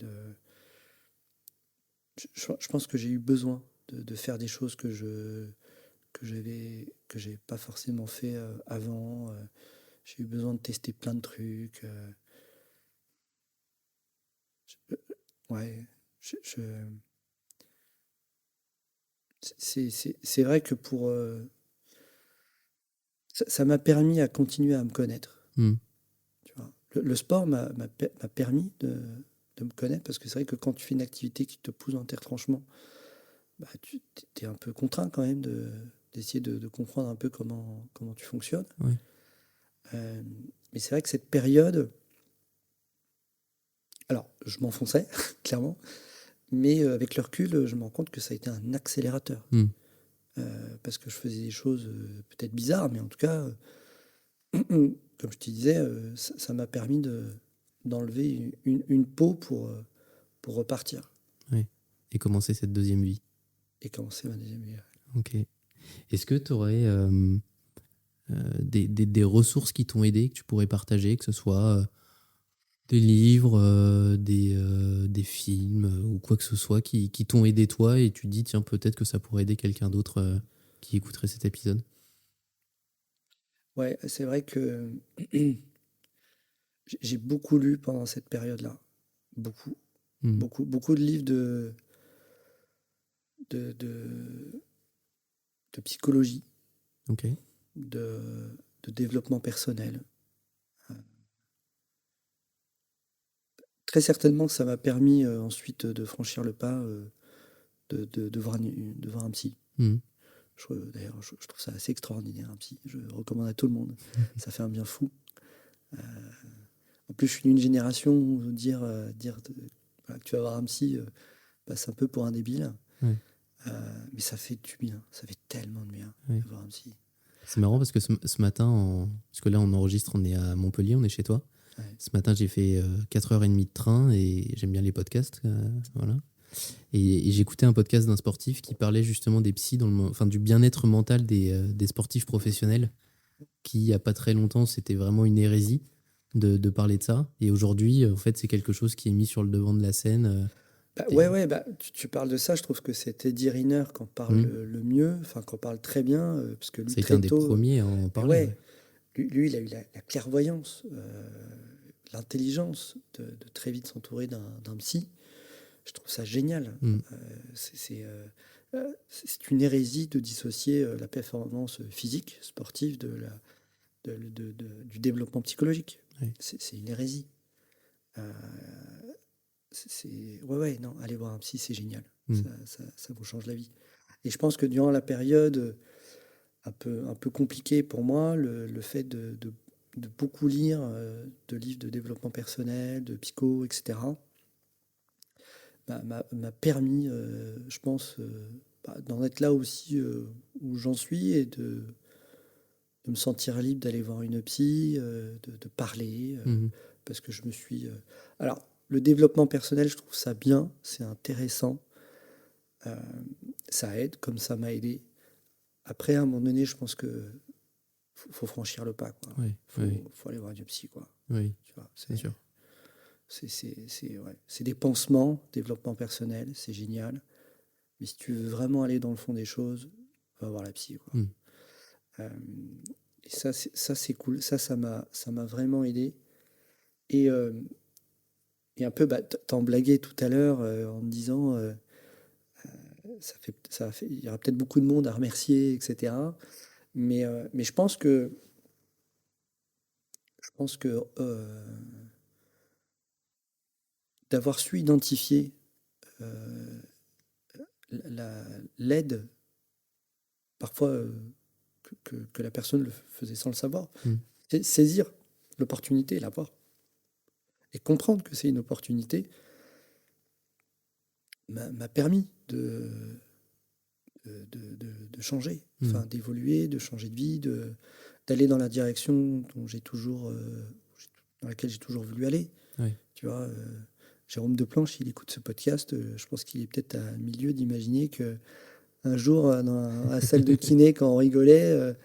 Speaker 3: Je pense que j'ai eu besoin de faire des choses que j'ai pas forcément fait avant. J'ai eu besoin de tester plein de trucs. Ouais, c'est vrai que ça m'a permis à continuer à me connaître. Tu vois. Le sport m'a permis de me connaître parce que c'est vrai que quand tu fais une activité qui te pousse dans tes retranchements, bah, tu es un peu contraint quand même d'essayer de comprendre un peu comment tu fonctionnes.
Speaker 4: Ouais.
Speaker 3: Mais c'est vrai que cette période, alors je m'enfonçais, clairement, mais avec le recul, je me rends compte que ça a été un accélérateur. Parce que je faisais des choses peut-être bizarres, mais en tout cas, comme je te disais, ça m'a permis d'enlever une peau pour repartir.
Speaker 4: Ouais. Et commencer cette deuxième vie.
Speaker 3: Et commencer ma deuxième vie.
Speaker 4: Ok. Est-ce que tu aurais des ressources qui t'ont aidé, que tu pourrais partager, que ce soit des livres, des films ou quoi que ce soit qui t'ont aidé toi et tu te dis tiens peut-être que ça pourrait aider quelqu'un d'autre qui écouterait cet épisode?
Speaker 3: Ouais, c'est vrai que j'ai beaucoup lu pendant cette période-là. Beaucoup. Beaucoup de livres de psychologie, de développement personnel. Très certainement que ça m'a permis ensuite de franchir le pas de voir un psy. D'ailleurs, je trouve ça assez extraordinaire, un psy. Je recommande à tout le monde. Ça fait un bien fou. En plus, je suis d'une génération où dire que tu vas voir un psy passe un peu pour un débile. Mais ça fait du bien. Ça fait tellement de bien de voir un psy.
Speaker 4: C'est marrant parce que ce matin, parce que là on enregistre, on est à Montpellier, on est chez toi. Ce matin, j'ai fait 4h30 de train et j'aime bien les podcasts. Voilà. Et j'écoutais un podcast d'un sportif qui parlait justement des psys, du bien-être mental des sportifs professionnels, qui, il n'y a pas très longtemps, c'était vraiment une hérésie de parler de ça. Et aujourd'hui, en fait, c'est quelque chose qui est mis sur le devant de la scène.
Speaker 3: Tu parles de ça, je trouve que c'est Teddy Riner qui en parle le mieux, enfin, qui en parle très bien, parce que lui,
Speaker 4: Ça a été
Speaker 3: très
Speaker 4: un des
Speaker 3: tôt,
Speaker 4: premiers à en parler.
Speaker 3: ouais, lui, il a eu la clairvoyance, l'intelligence de très vite s'entourer d'un psy. Je trouve ça génial. C'est une hérésie de dissocier la performance physique, sportive, du développement psychologique.
Speaker 4: Oui.
Speaker 3: C'est une hérésie. Non, aller voir un psy, c'est génial. Ça vous change la vie. Et je pense que durant la période un peu compliquée pour moi, le fait de beaucoup lire de livres de développement personnel, de psycho, etc., m'a permis, je pense, d'en être là aussi où j'en suis et de me sentir libre d'aller voir une psy, de parler, parce que je me suis... Alors, le développement personnel, je trouve ça bien, c'est intéressant, ça aide, comme ça m'a aidé. Après, à un moment donné, je pense que faut franchir le pas, quoi.
Speaker 4: Oui,
Speaker 3: faut aller voir une psy, quoi.
Speaker 4: Oui,
Speaker 3: tu vois,
Speaker 4: c'est sûr.
Speaker 3: C'est des pansements, développement personnel, c'est génial. Mais si tu veux vraiment aller dans le fond des choses, va voir la psy, quoi. Et ça, c'est cool. Ça m'a vraiment aidé. Et un peu, t'en blaguais tout à l'heure en me disant, il y aura peut-être beaucoup de monde à remercier, etc. Mais je pense que d'avoir su identifier l'aide, parfois que la personne le faisait sans le savoir, c'est saisir l'opportunité, la voir, et comprendre que c'est une opportunité, m'a permis de changer, d'évoluer, de changer de vie, d'aller dans la direction dans laquelle j'ai toujours voulu aller.
Speaker 4: Oui.
Speaker 3: Tu vois, Jérôme Deplanche, il écoute ce podcast, je pense qu'il est peut-être à milieu d'imaginer que un jour, dans la salle de kiné, quand on rigolait,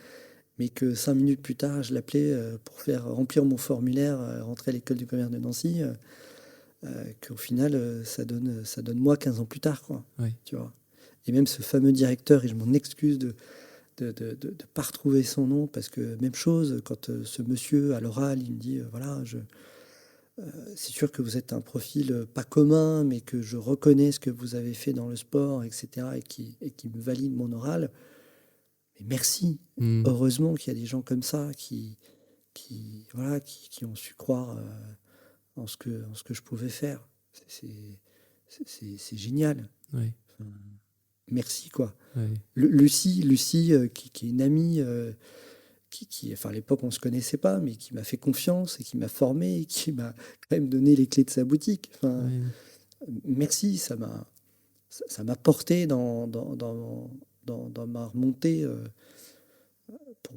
Speaker 3: mais que 5 minutes plus tard, je l'appelais pour faire remplir mon formulaire, rentrer à l'école du commerce de Nancy, qu'au final, ça donne moi 15 ans plus tard, quoi.
Speaker 4: Oui.
Speaker 3: Tu vois. Et même ce fameux directeur, et je m'en excuse de pas retrouver son nom, parce que même chose, quand ce monsieur, à l'oral, il me dit, c'est sûr que vous êtes un profil pas commun, mais que je reconnais ce que vous avez fait dans le sport, etc., et qui me valide mon oral. Mais merci. Heureusement qu'il y a des gens comme ça qui ont su croire en ce que je pouvais faire. C'est génial.
Speaker 4: Oui.
Speaker 3: Enfin, merci, quoi.
Speaker 4: Oui.
Speaker 3: Lucie, qui est une amie... à l'époque, on ne se connaissait pas, mais qui m'a fait confiance et qui m'a formé et qui m'a quand même donné les clés de sa boutique. Enfin, merci, ça m'a porté dans ma remontée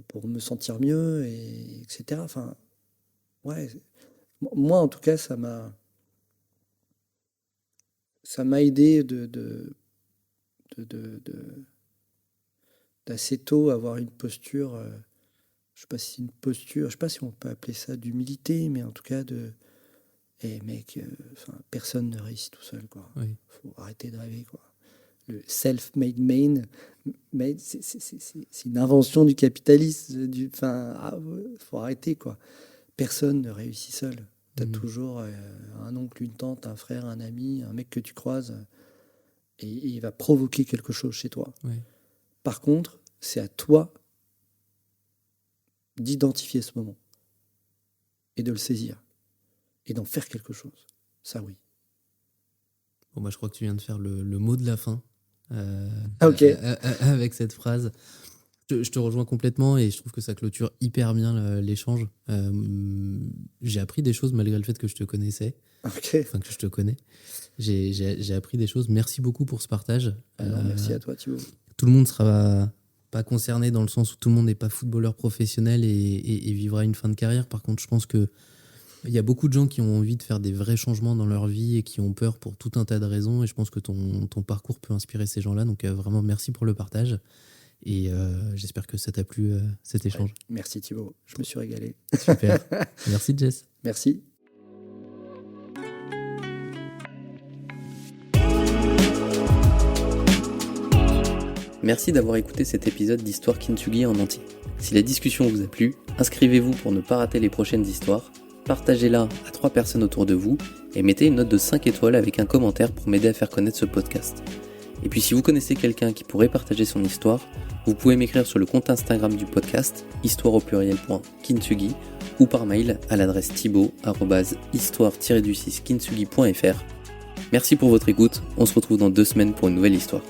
Speaker 3: pour me sentir mieux, etc. Enfin, moi, en tout cas, ça m'a aidé d'assez tôt avoir une posture... je sais pas si c'est une posture, je sais pas si on peut appeler ça d'humilité, mais en tout cas mec, personne ne réussit tout seul, quoi.
Speaker 4: Oui.
Speaker 3: Faut arrêter de rêver, quoi. Le self-made man, c'est une invention du capitalisme. Faut arrêter, quoi. Personne ne réussit seul. T'as toujours un oncle, une tante, un frère, un ami, un mec que tu croises, et il va provoquer quelque chose chez toi.
Speaker 4: Oui.
Speaker 3: Par contre, c'est à toi d'identifier ce moment et de le saisir et d'en faire quelque chose. Ça, oui.
Speaker 4: Bon, je crois que tu viens de faire le mot de la fin
Speaker 3: ok.
Speaker 4: Avec cette phrase. Je te rejoins complètement et je trouve que ça clôture hyper bien l'échange. J'ai appris des choses malgré le fait que je te connaissais.
Speaker 3: Okay.
Speaker 4: Enfin, que je te connais. J'ai appris des choses. Merci beaucoup pour ce partage.
Speaker 3: Merci à toi, Thibaut.
Speaker 4: Tout le monde ne sera pas concerné dans le sens où tout le monde n'est pas footballeur professionnel et vivra une fin de carrière. Par contre, je pense que Il y a beaucoup de gens qui ont envie de faire des vrais changements dans leur vie et qui ont peur pour tout un tas de raisons. Et je pense que ton parcours peut inspirer ces gens-là. Donc vraiment, merci pour le partage. Et j'espère que ça t'a plu, cet échange.
Speaker 3: Ouais, merci Thibaut, je me suis régalé.
Speaker 4: Super. Merci Jess.
Speaker 3: Merci.
Speaker 2: Merci d'avoir écouté cet épisode d'Histoire Kintsugi en entier. Si la discussion vous a plu, inscrivez-vous pour ne pas rater les prochaines histoires, partagez-la à 3 personnes autour de vous et mettez une note de 5 étoiles avec un commentaire pour m'aider à faire connaître ce podcast. Et puis si vous connaissez quelqu'un qui pourrait partager son histoire, vous pouvez m'écrire sur le compte Instagram du podcast, histoire_kintsugi, ou par mail à l'adresse thibaut@histoire-kintsugi.fr. Merci pour votre écoute, on se retrouve dans 2 semaines pour une nouvelle histoire.